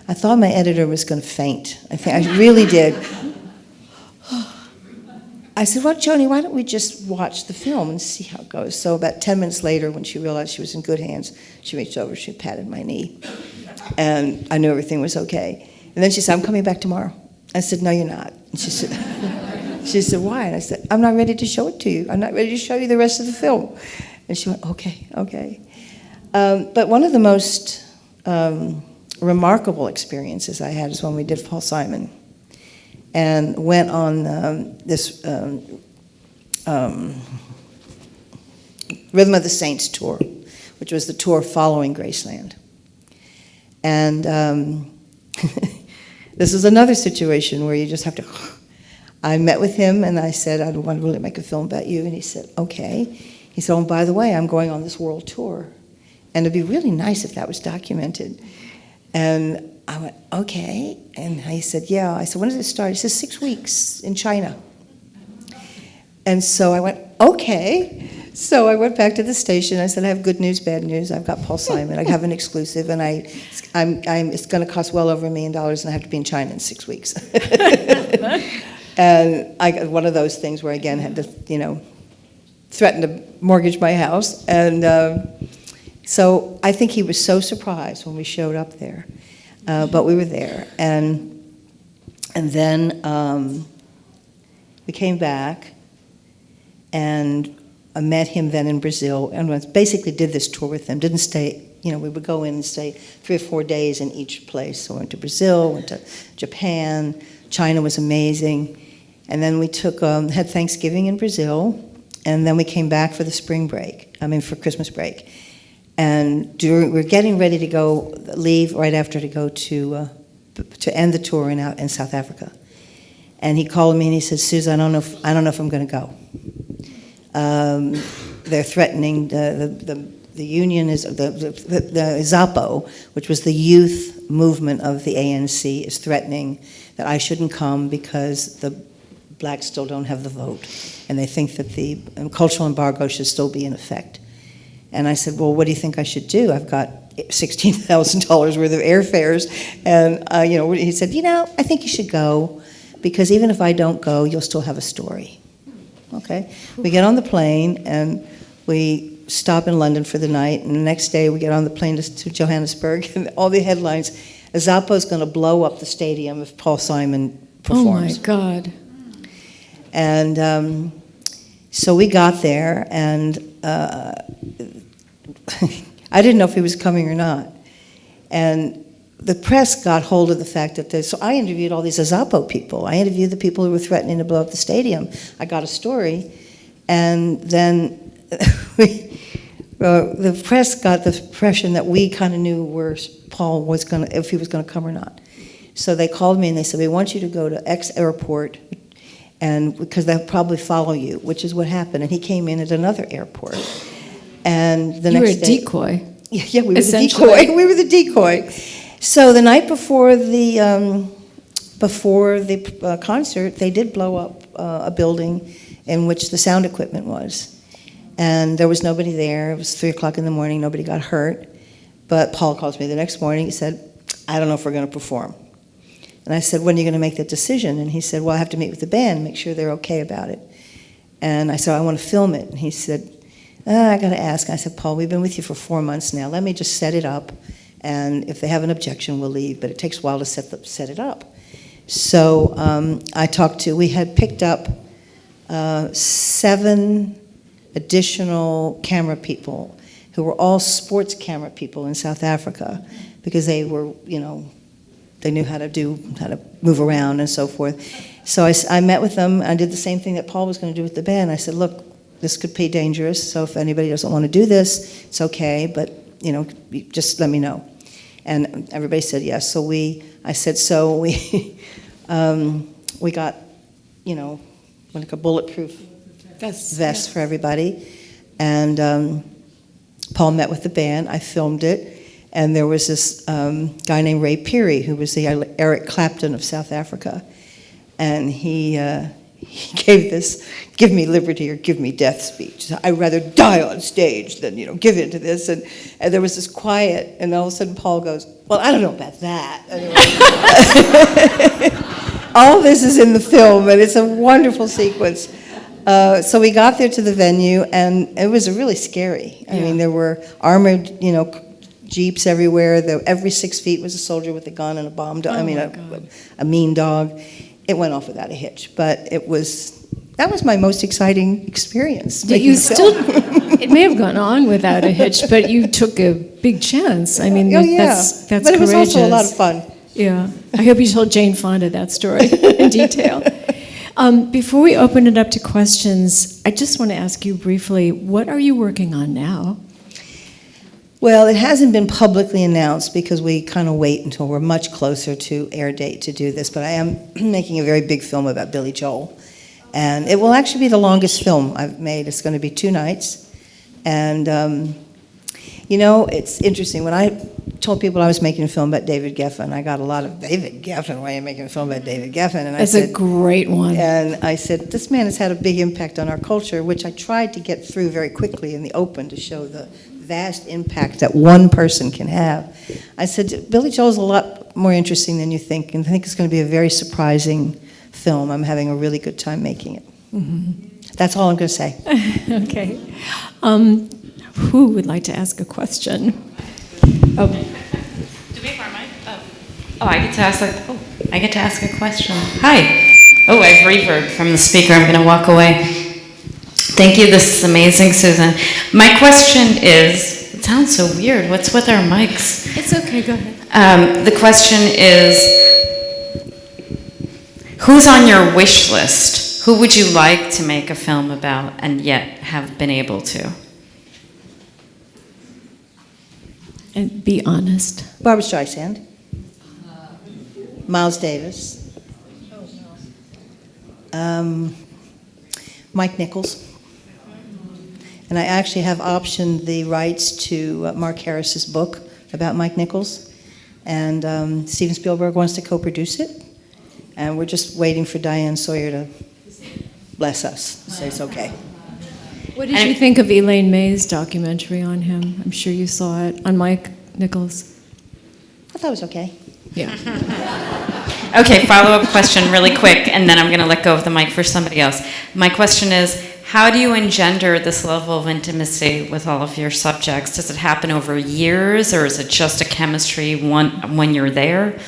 I thought my editor was going to faint. I really did. I said, "Well, Joni, why don't we just watch the film and see how it goes?" So about 10 minutes later, when she realized she was in good hands, she reached over, she patted my knee, and I knew everything was okay. And then she said, "I'm coming back tomorrow." I said, "No, you're not." And she said, "Why?" And I said, "I'm not ready to show it to you. I'm not ready to show you the rest of the film." And she went, okay. But one of the most remarkable experiences I had is when we did Paul Simon, and went on this Rhythm of the Saints tour, which was the tour following Graceland. And this is another situation where you just have to... I met with him, and I said, "I want to really make a film about you." And he said, "Okay." He said, "Oh, and by the way, I'm going on this world tour, and it'd be really nice if that was documented." And I went, "Okay." And he said, "Yeah." I said, "When does it start?" He said, 6 weeks in China. And so I went, "Okay." So I went back to the station. I said, "I have good news, bad news. I've got Paul Simon. I have an exclusive, and it's going to cost well over $1 million, and I have to be in China in 6 weeks." And I got one of those things where, again, had to, threaten to mortgage my house. And so I think he was so surprised when we showed up there. But we were there. And then we came back, and I met him then in Brazil, and basically did this tour with him. Didn't stay, we would go in and stay 3 or 4 days in each place. So I went to Brazil, went to Japan. China was amazing. And then we had Thanksgiving in Brazil, and then we came back for the for Christmas break. And we're getting ready to leave right after to go to end the tour in South Africa. And he called me and he said, "Susan, I don't know if I'm going to go. They're threatening the union is the ZAPO, which was the youth movement of the ANC, is threatening that I shouldn't come because the blacks still don't have the vote, and they think that the cultural embargo should still be in effect." And I said, "Well, what do you think I should do? I've got $16,000 worth of airfares." And he said, "I think you should go, because even if I don't go, you'll still have a story." Okay. We get on the plane and we stop in London for the night, and the next day we get on the plane to Johannesburg, and all the headlines: Zapo's going to blow up the stadium if Paul Simon performs. Oh my God. And so we got there, and I didn't know if he was coming or not. And the press got hold of the fact that so I interviewed all these Zapo people. I interviewed the people who were threatening to blow up the stadium. I got a story, and then the press got the impression that we kind of knew where Paul was if he was going to come or not. So they called me and they said, "We want you to go to X airport, and because they'll probably follow you," which is what happened. And he came in at another airport, and the next day, you were a decoy. Yeah, we were the decoy. We were the decoy. So the night before the concert, they did blow up a building in which the sound equipment was. And there was nobody there. It was 3 o'clock in the morning. Nobody got hurt. But Paul calls me the next morning. He said, "I don't know if we're going to perform." And I said, "When are you going to make that decision?" And he said, "Well, I have to meet with the band, make sure they're okay about it." And I said, "I want to film it." And he said, "I got to ask." I said, "Paul, we've been with you for 4 months now. Let me just set it up. And if they have an objection, we'll leave. But it takes a while to set it up." So we had picked up 7 additional camera people who were all sports camera people in South Africa, because they were, they knew how to move around and so forth. So I met with them. I did the same thing that Paul was going to do with the band. I said, "Look, this could be dangerous, so if anybody doesn't want to do this, it's okay, but just let me know." And everybody said yes. So we got like a bulletproof vest for everybody. And Paul met with the band. I filmed it. And there was this guy named Ray Peary, who was the Eric Clapton of South Africa. And he gave this "give me liberty or give me death" speech. "I'd rather die on stage than give in to this." And there was this quiet, and all of a sudden Paul goes, "Well, I don't know about that." Anyway. All this is in the film, and it's a wonderful sequence. So we got there to the venue, and it was really scary. I mean, there were armored, jeeps everywhere. Every 6 feet was a soldier with a gun and a bomb dog. A mean dog. It went off without a hitch, but that was my most exciting experience. It may have gone on without a hitch, but you took a big chance. I mean, that's but courageous. It was also a lot of fun. Yeah, I hope you told Jane Fonda that story in detail. Before we open it up to questions, I just want to ask you briefly, what are you working on now? Well, it hasn't been publicly announced because we kind of wait until we're much closer to air date to do this, but I am making a very big film about Billy Joel. And it will actually be the longest film I've made. It's going to be 2 nights. And, it's interesting. When I told people I was making a film about David Geffen, I got a lot of, "David Geffen, why are you making a film about David Geffen?" And That's a great one. And I said, "This man has had a big impact on our culture," which I tried to get through very quickly in the open to show the vast impact that one person can have. I said, "Billy Joel's a lot more interesting than you think, and I think it's going to be a very surprising film. I'm having a really good time making it." Mm-hmm. That's all I'm going to say. Okay. Who would like to ask a question? Oh. Do we have our mic? Oh, I get to ask a question. Hi. Oh, I've reverb from the speaker. I'm going to walk away. Thank you. This is amazing, Susan. My question is, it sounds so weird. What's with our mics? It's okay. Go ahead. The question is, Who's on your wish list? Who would you like to make a film about and yet have been able to? And be honest. Barbra Streisand. Miles Davis. Mike Nichols. And I actually have optioned the rights to Mark Harris's book about Mike Nichols. And Stephen Spielberg wants to co-produce it. And we're just waiting for Diane Sawyer to bless us, say it's okay. What did you think of Elaine May's documentary on him? I'm sure you saw it, on Mike Nichols. I thought it was okay. Yeah. Okay, follow-up question really quick, and then I'm going to let go of the mic for somebody else. My question is, how do you engender this level of intimacy with all of your subjects? Does it happen over years, or is it just a chemistry when you're there?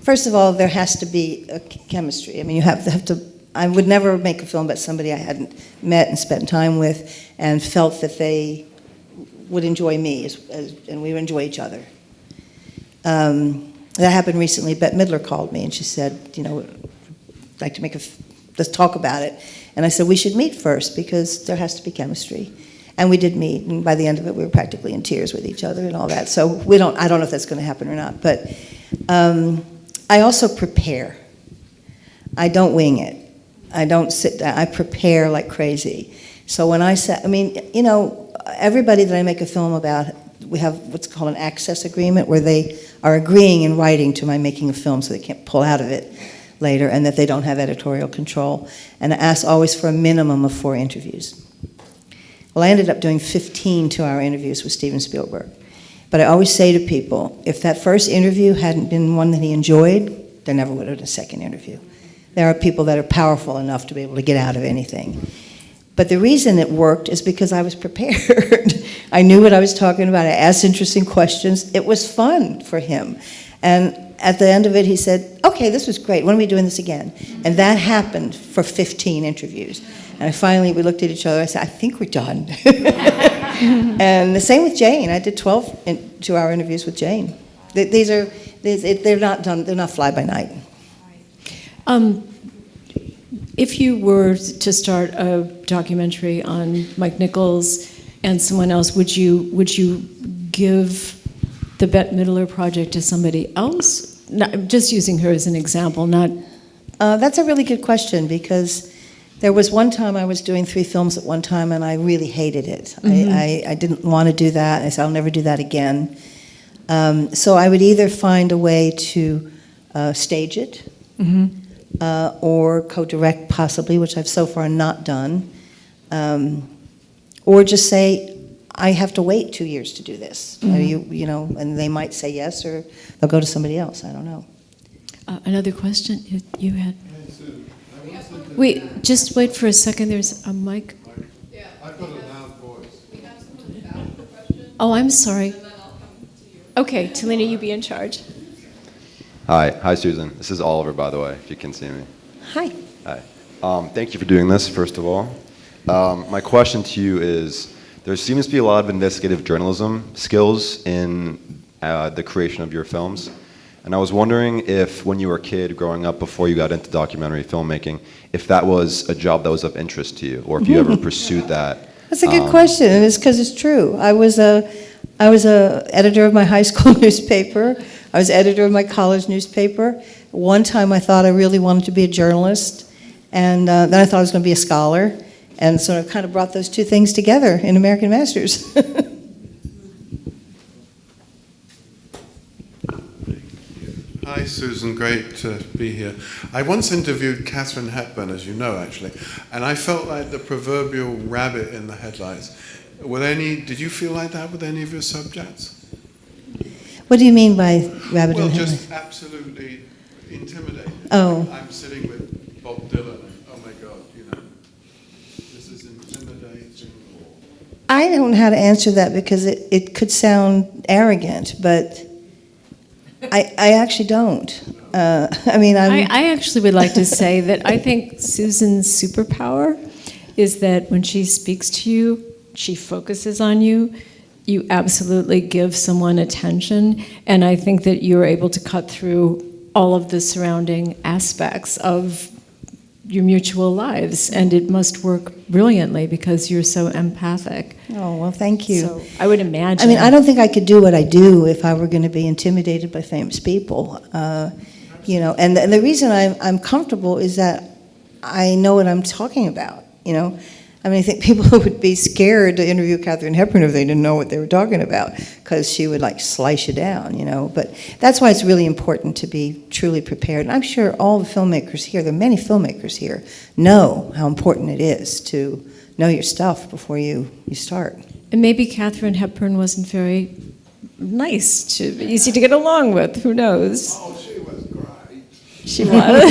First of all, there has to be a chemistry. I mean, you have to. I would never make a film about somebody I hadn't met and spent time with and felt that they would enjoy me and we would enjoy each other. That happened recently. Bette Midler called me and she said, you know, I'd like to let's talk about it. And I said, we should meet first because there has to be chemistry. And we did meet, and by the end of it, we were practically in tears with each other and all that. So I don't know if that's going to happen or not. But I also prepare. I don't wing it. I don't sit down. I prepare like crazy. So when I say, I mean, you know, everybody that I make a film about, we have what's called an access agreement where they are agreeing in writing to my making a film so they can't pull out of it later and that they don't have editorial control. And I ask always for a minimum of 4 interviews. Well, I ended up doing 15 two-hour interviews with Stephen Spielberg. But I always say to people, if that first interview hadn't been one that he enjoyed, there never would have been a second interview. There are people that are powerful enough to be able to get out of anything. But the reason it worked is because I was prepared. I knew what I was talking about. I asked interesting questions. It was fun for him. And at the end of it, he said, okay, this was great. When are we doing this again? And that happened for 15 interviews. And we looked at each other. I said, I think we're done. And the same with Jane. I did 12 two-hour interviews with Jane. They're not done. They're not fly-by-night. If you were to start a documentary on Mike Nichols and someone else, would you give the Bette Midler project to somebody else? Not, just using her as an example, not. That's a really good question because there was one time I was doing 3 films at one time and I really hated it. Mm-hmm. I didn't want to do that. I said, I'll never do that again. So I would either find a way to stage it, mm-hmm. Or co-direct possibly, which I've so far not done, or just say, I have to wait 2 years to do this. Mm-hmm. You know, and they might say yes, or they'll go to somebody else. I don't know. Another question you had? Wait, just wait for a second. There's a mic. Yeah, I've got a loud voice. We have someone down for questions. Oh, I'm sorry. And then I'll come to you. Okay, Talina, you be in charge. Hi, Susan. This is Oliver, by the way, if you can see me. Hi. Hi. Thank you for doing this, first of all. My question to you is, there seems to be a lot of investigative journalism skills in the creation of your films. And I was wondering if, when you were a kid growing up before you got into documentary filmmaking, if that was a job that was of interest to you, or if you ever pursued that. That's a good question, and it's because it's true. I was a editor of my high school newspaper. I was editor of my college newspaper. One time I thought I really wanted to be a journalist, and then I thought I was going to be a scholar, and so I kind of brought those 2 things together in American Masters. Hi, Susan. Great to be here. I once interviewed Katharine Hepburn, as you know, actually, and I felt like the proverbial rabbit in the headlights. Did you feel like that with any of your subjects? What do you mean by rabbit in the headlights? Well, just absolutely intimidating. Oh. I'm sitting with Bob Dylan. Oh my God, you know, this is intimidating. I don't know how to answer that because it could sound arrogant, but I actually don't. I actually would like to say that I think Susan's superpower is that when she speaks to you, she focuses on you. you absolutely give someone attention, and I think that you're able to cut through all of the surrounding aspects of your mutual lives, and it must work brilliantly because you're so empathic. Oh, well, thank you. So I would imagine. I mean, I don't think I could do what I do if I were going to be intimidated by famous people. You know, and the reason I'm comfortable is that I know what I'm talking about, you know. I mean, I think people would be scared to interview Katharine Hepburn if they didn't know what they were talking about, because she would like slice you down, you know. But that's why it's really important to be truly prepared. And I'm sure all the filmmakers here, there are many filmmakers here, know how important it is to know your stuff before you start. And maybe Katharine Hepburn wasn't very nice, easy to get along with. Who knows? Oh, she was great. She was.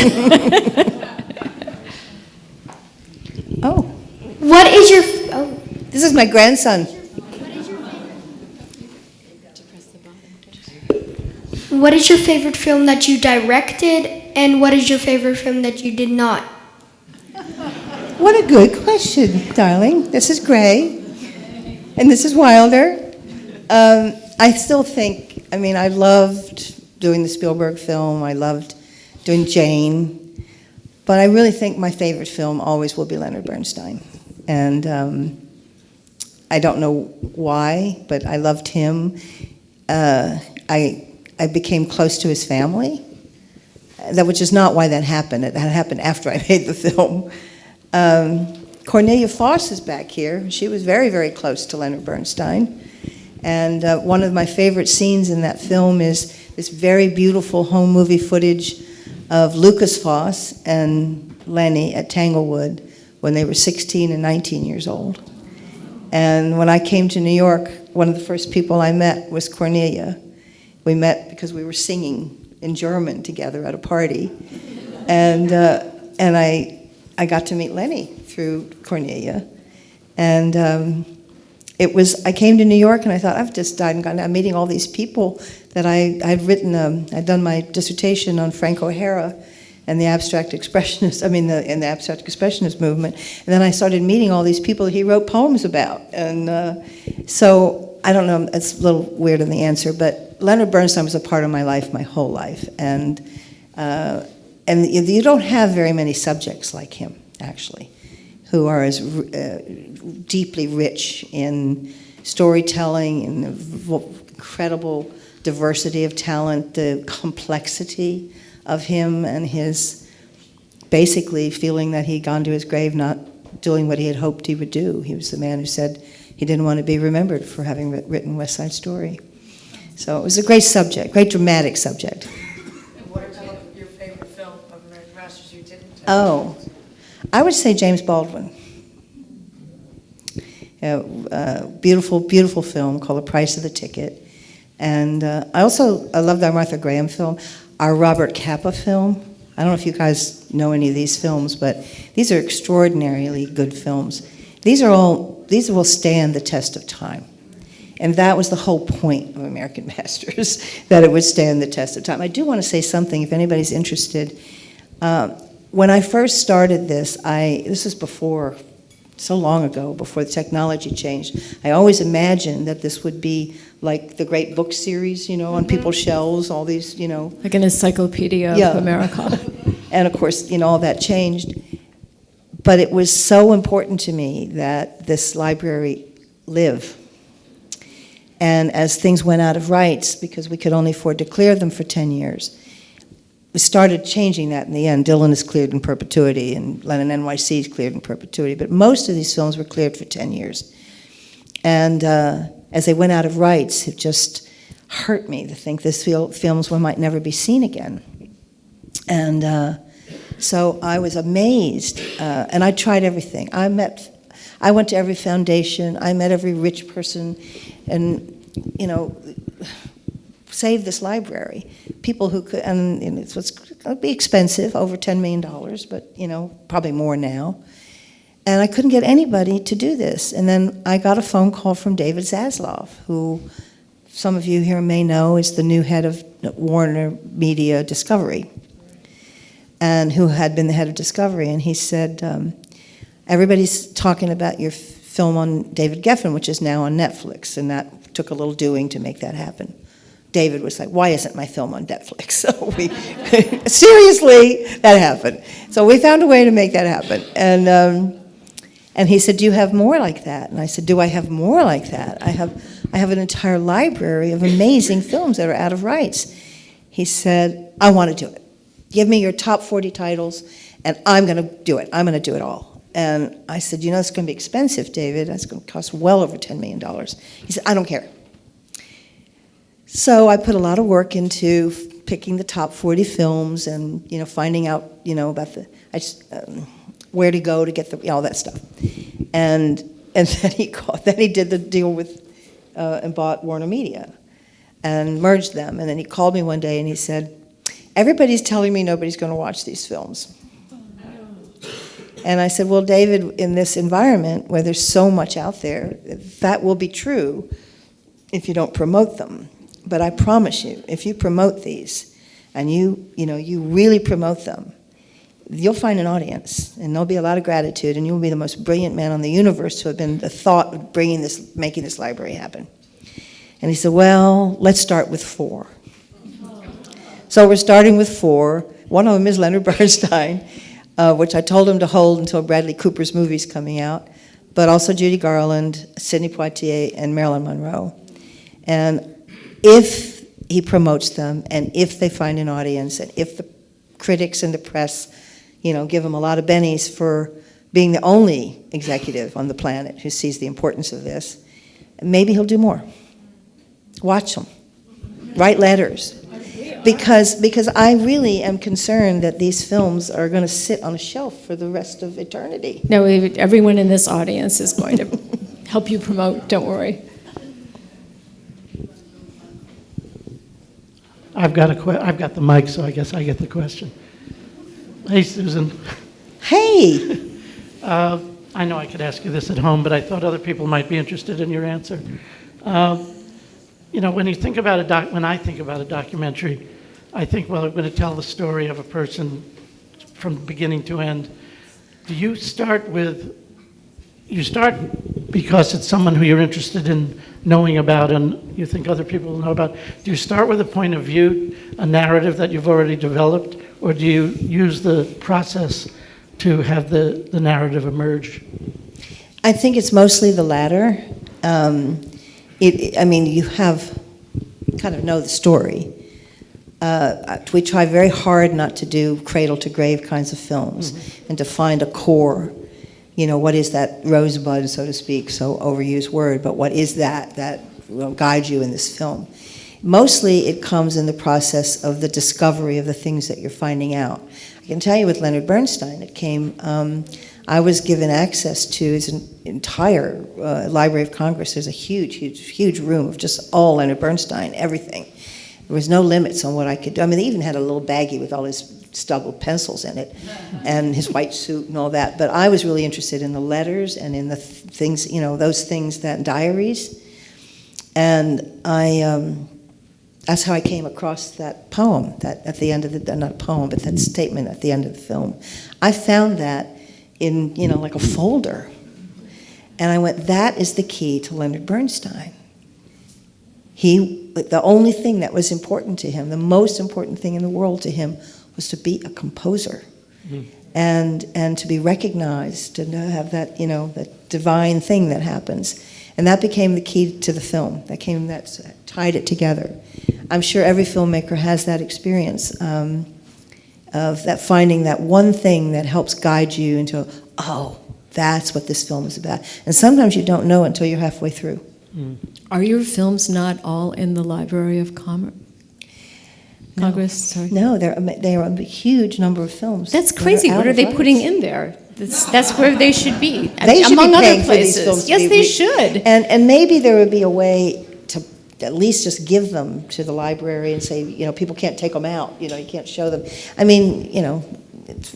Oh. What is your... Oh. This is my grandson. What is your favorite film that you directed, and what is your favorite film that you did not? What a good question, darling. This is Gray, and this is Wilder. I still think, I mean, I loved doing the Spielberg film. I loved doing Jane. But I really think my favorite film always will be Leonard Bernstein. And I don't know why, but I loved him. I became close to his family, which is not why that happened. It had happened after I made the film. Cornelia Foss is back here. She was very, very close to Leonard Bernstein. And one of my favorite scenes in that film is this very beautiful home movie footage of Lucas Foss and Lenny at Tanglewood when they were 16 and 19 years old. And when I came to New York, one of the first people I met was Cornelia. We met because we were singing in German together at a party. And I got to meet Lenny through Cornelia. And I came to New York and I thought, I've just died and gone. I'm meeting all these people that I'd done my dissertation on Frank O'Hara and the abstract expressionist, in the abstract expressionist movement. And then I started meeting all these people that he wrote poems about. And so, I don't know, it's a little weird in the answer, but Leonard Bernstein was a part of my life, my whole life. And you don't have very many subjects like him, actually, who are as deeply rich in storytelling, in the incredible diversity of talent, the complexity of him, and his basically feeling that he'd gone to his grave not doing what he had hoped he would do. He was the man who said he didn't want to be remembered for having written West Side Story. So it was a great subject, great dramatic subject. And what about your favorite film of American Masters you didn't take? Oh, I would say James Baldwin. Beautiful, beautiful film called The Price of the Ticket. And I loved our Martha Graham film, our Robert Capa film. I don't know if you guys know any of these films, but these are extraordinarily good films. These will stand the test of time. And that was the whole point of American Masters, that it would stand the test of time. I do want to say something, if anybody's interested. When I first started this was before, so long ago, before the technology changed. I always imagined that this would be like the great book series, on people's shelves, all these, Like an encyclopedia of America. And of course, all that changed. But it was so important to me that this library live. And as things went out of rights, because we could only afford to clear them for 10 years, we started changing that in the end. Dylan is cleared in perpetuity, and Lennon NYC is cleared in perpetuity. But most of these films were cleared for 10 years. And as they went out of rights, it just hurt me to think these films might never be seen again. And so I was amazed, and I tried everything. I went to every foundation, I met every rich person, and, saved this library. People who could, and it would be expensive, over $10 million, but, probably more now. And I couldn't get anybody to do this. And then I got a phone call from David Zaslav, who some of you here may know is the new head of Warner Media Discovery, and who had been the head of Discovery. And he said, everybody's talking about your film on David Geffen, which is now on Netflix, and that took a little doing to make that happen. David was like, why isn't my film on Netflix? So we, seriously, that happened. So we found a way to make that happen. And he said, do you have more like that? And I said, do I have more like that? I have an entire library of amazing films that are out of rights. He said, I want to do it. Give me your top 40 titles, and I'm going to do it. I'm going to do it all. And I said, you know, it's going to be expensive, David. That's going to cost well over $10 million. He said, I don't care. So I put a lot of work into picking the top 40 films and, you know, finding out, you know, about where to go to get all that stuff. And then he did the deal with and bought Warner Media and merged them. And then he called me one day and he said, everybody's telling me nobody's going to watch these films. And I said, well, David, in this environment where there's so much out there, that will be true if you don't promote them. But I promise you, if you promote these and you really promote them, you'll find an audience, and there'll be a lot of gratitude, and you'll be the most brilliant man on the universe to have been the thought of making this library happen. And he said, well, let's start with 4. So we're starting with 4. One of them is Leonard Bernstein, which I told him to hold until Bradley Cooper's movie's coming out, but also Judy Garland, Sidney Poitier, and Marilyn Monroe. And if he promotes them, and if they find an audience, and if the critics and the press, you know, give him a lot of bennies for being the only executive on the planet who sees the importance of this, maybe he'll do more. Watch them. Write letters. Because I really am concerned that these films are going to sit on a shelf for the rest of eternity. No, everyone in this audience is going to help you promote, don't worry. I've got the mic, so I guess I get the question. Hey, Susan. Hey. I know I could ask you this at home, but I thought other people might be interested in your answer. You know, when I think about a documentary, I think, well, I'm going to tell the story of a person from beginning to end. Do you start because it's someone who you're interested in knowing about and you think other people will know about? Do you start with a point of view, a narrative that you've already developed, or do you use the process to have the narrative emerge? I think it's mostly the latter. You kind of know the story. We try very hard not to do cradle-to-grave kinds of films, and to find a core. You know, what is that rosebud, so to speak, so overused word, but what is that will guide you in this film? Mostly it comes in the process of the discovery of the things that you're finding out. I can tell you with Leonard Bernstein, it came, I was given access to his entire Library of Congress. There's a huge room of just all Leonard Bernstein, everything. There was no limits on what I could do. I mean, they even had a little baggie with all his stubbled pencils in it, and his white suit and all that. But I was really interested in the letters and in the things, you know, those things, that diaries. And that's how I came across that poem, that at the end of the, not poem, but that statement at the end of the film. I found that in, you know, like a folder. And I went, that is the key to Leonard Bernstein. The only thing that was important to him, the most important thing in the world to him, was to be a composer, and to be recognized, and to have that, you know, that divine thing that happens. And that became the key to the film. That tied it together. I'm sure every filmmaker has that experience of that, finding that one thing that helps guide you into, oh, that's what this film is about. And sometimes you don't know until you're halfway through. Are your films not all in the Library of Congress? Sorry. No, there are a huge number of films. That's crazy. What are they putting in there? That's where they should be. They should among be paying other for these places. films. Yes, they should. And maybe there would be a way to at least just give them to the library and say, you know, people can't take them out. You know, you can't show them. I mean, you know,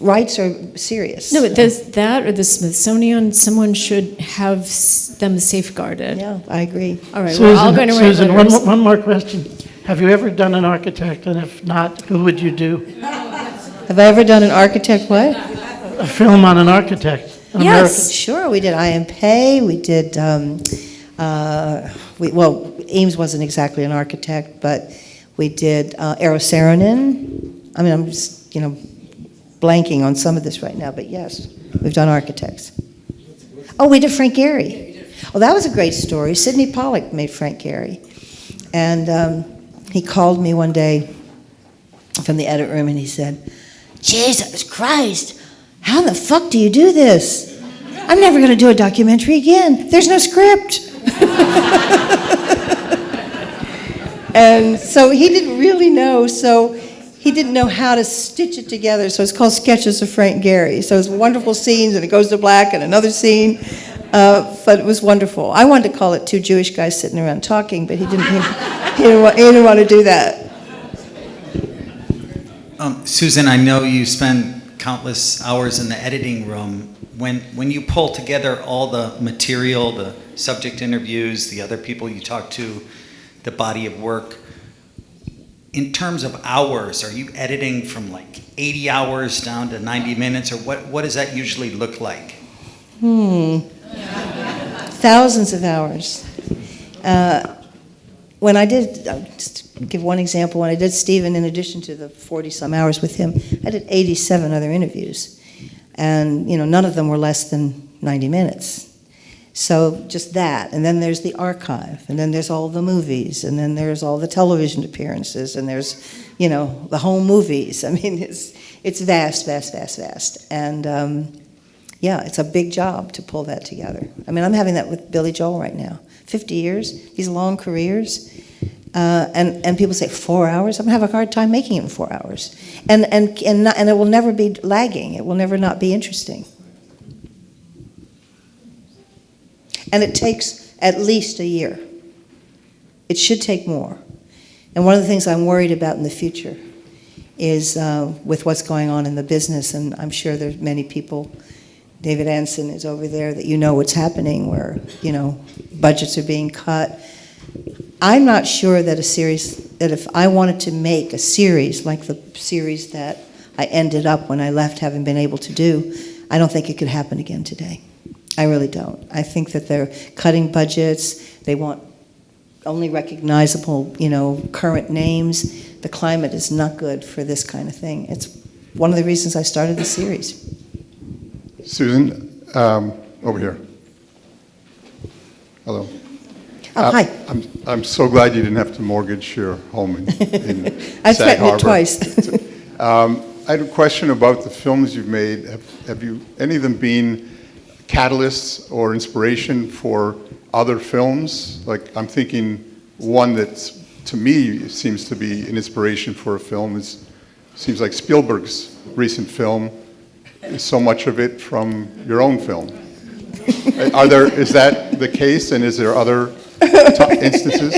rights are serious. No, but does that or the Smithsonian, someone should have them safeguarded. Yeah, I agree. All right, Susan, we're all going to write Susan, letters. one more question. Have you ever done an architect, and if not, who would you do? Have I ever done an architect what? A film on an architect. Yes, sure. We did I Am Pei. We did. Well, Eames wasn't exactly an architect, but we did Eero Saarinen. I mean, I'm just blanking on some of this right now, but yes, we've done architects. Oh, we did Frank Gehry. Oh, that was a great story. Sidney Pollack made Frank Gehry, and he called me one day from the edit room, and he said, "Jesus Christ, how the fuck do you do this? I'm never going to do a documentary again. There's no script." And so he didn't really know, so he didn't know how to stitch it together. So it's called Sketches of Frank Gehry. So it's wonderful scenes, and it goes to black, and another scene. But it was wonderful. I wanted to call it Two Jewish Guys Sitting Around Talking, but he didn't want to do that. Susan, I know you spend countless hours in the editing room. When you pull together all the material, the subject interviews, the other people you talk to, the body of work, in terms of hours, are you editing from like 80 hours down to 90 minutes, or what does that usually look like? Thousands of hours. When I did, just to give one example, when I did Stephen, in addition to the 40-some hours with him, I did 87 other interviews. And, none of them were less than 90 minutes. So just that, and then there's the archive, and then there's all the movies, and then there's all the television appearances, and there's, the home movies. I mean, it's vast, vast, vast, vast. And it's a big job to pull that together. I mean, I'm having that with Billy Joel right now. 50 years, these long careers, and people say 4 hours. I'm gonna have a hard time making it in 4 hours, and it will never be lagging. It will never not be interesting. And it takes at least a year. It should take more. And one of the things I'm worried about in the future is with what's going on in the business, and I'm sure there's many people, David Anson is over there, that what's happening where, budgets are being cut. I'm not sure that that if I wanted to make a series like the series that I ended up when I left having been able to do, I don't think it could happen again today. I really don't. I think that they're cutting budgets. They want only recognizable, current names. The climate is not good for this kind of thing. It's one of the reasons I started the series. Susan, over here. Hello. Oh, hi. I'm so glad you didn't have to mortgage your home in I've Sag threatened Harbor. it twice. I had a question about the films you've made. Have you any of them been catalysts or inspiration for other films? Like, I'm thinking one that, to me, seems to be an inspiration for a film. Seems like Spielberg's recent film is so much of it from your own film. Is that the case, and is there other instances?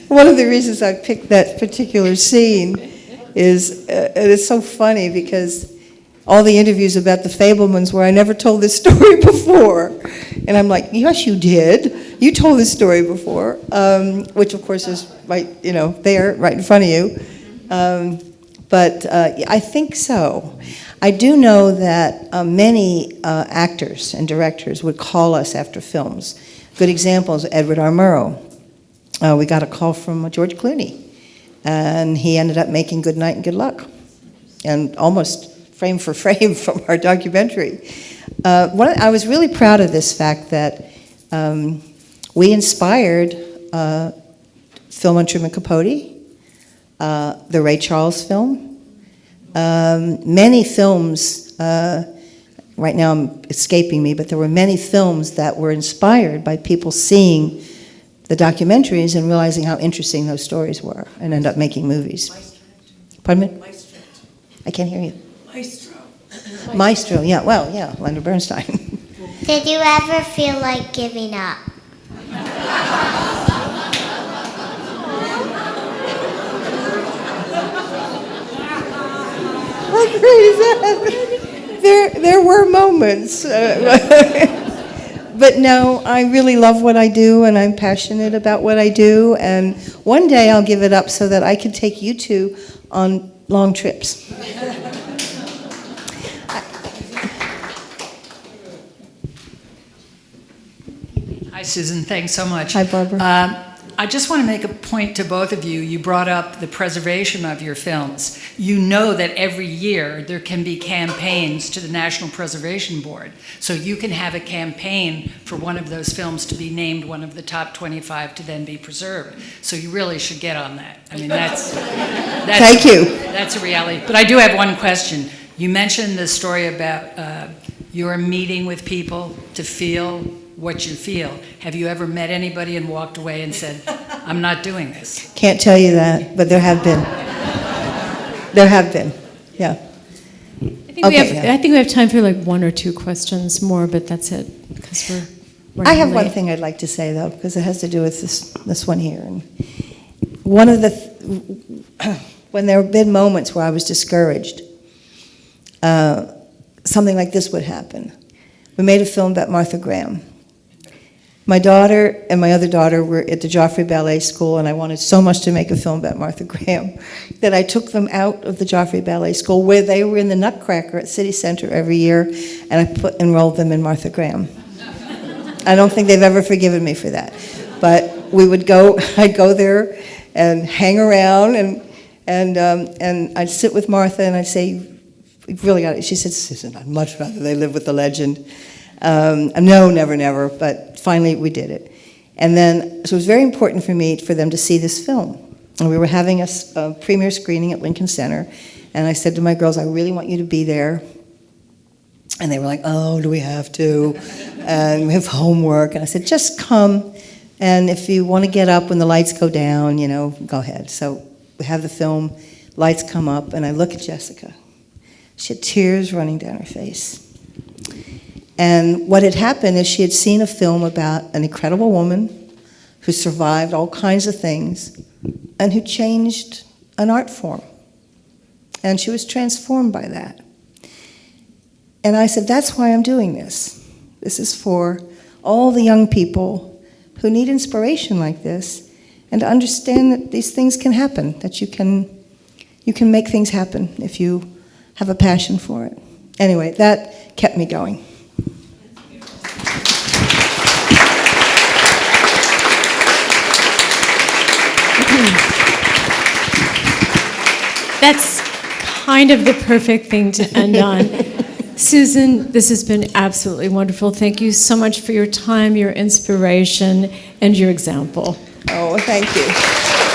One of the reasons I picked that particular scene is, and it's so funny because all the interviews about the Fabelmans where I never told this story before. And I'm like, yes, you did. You told this story before, which of course is right, there, right in front of you. But I think so. I do know that many actors and directors would call us after films. Good example is Edward R. Murrow. We got a call from George Clooney, and he ended up making Good Night and Good Luck, and almost frame for frame from our documentary. I was really proud of this fact that we inspired film on Truman Capote, the Ray Charles film, many films, right now I'm escaping me, but there were many films that were inspired by people seeing the documentaries and realizing how interesting those stories were and end up making movies. Pardon me? I can't hear you. Maestro, yeah, well, yeah, Leonard Bernstein. Did you ever feel like giving up? How great is that? There were moments. But no, I really love what I do, and I'm passionate about what I do, and one day I'll give it up so that I can take you two on long trips. Hi, Susan. Thanks so much. Hi, Barbara. I just want to make a point to both of you. You brought up the preservation of your films. You know that every year there can be campaigns to the National Preservation Board. So you can have a campaign for one of those films to be named one of the top 25 to then be preserved. So you really should get on that. I mean, that's Thank you. That's a reality. But I do have one question. You mentioned the story about your meeting with people to feel what you feel. Have you ever met anybody and walked away and said, I'm not doing this? Can't tell you that, but there have been. There have been, yeah. I think we have time for like one or two questions more, but that's it, because we're running I have one late. thing I'd like to say, though, because it has to do with this one here. And one of the, when there have been moments where I was discouraged, something like this would happen. We made a film about Martha Graham. My daughter and my other daughter were at the Joffrey Ballet School, and I wanted so much to make a film about Martha Graham that I took them out of the Joffrey Ballet School, where they were in the Nutcracker at City Center every year, and I enrolled them in Martha Graham. I don't think they've ever forgiven me for that. But I'd go there and hang around, and I'd sit with Martha, and I'd say, "You've really got it." She said, "Susan, I'd much rather they live with the legend." No, never, never, but finally we did it. And then, so it was very important for them to see this film. And we were having a premiere screening at Lincoln Center, and I said to my girls, I really want you to be there. And they were like, oh, do we have to? And we have homework. And I said, just come, and if you want to get up when the lights go down, go ahead. So we have the film, lights come up, and I look at Jessica. She had tears running down her face. And what had happened is she had seen a film about an incredible woman who survived all kinds of things and who changed an art form. And she was transformed by that. And I said, that's why I'm doing this. This is for all the young people who need inspiration like this, and to understand that these things can happen, that you can make things happen if you have a passion for it. Anyway, that kept me going. That's kind of the perfect thing to end on. Susan, this has been absolutely wonderful. Thank you so much for your time, your inspiration, and your example. Oh, thank you.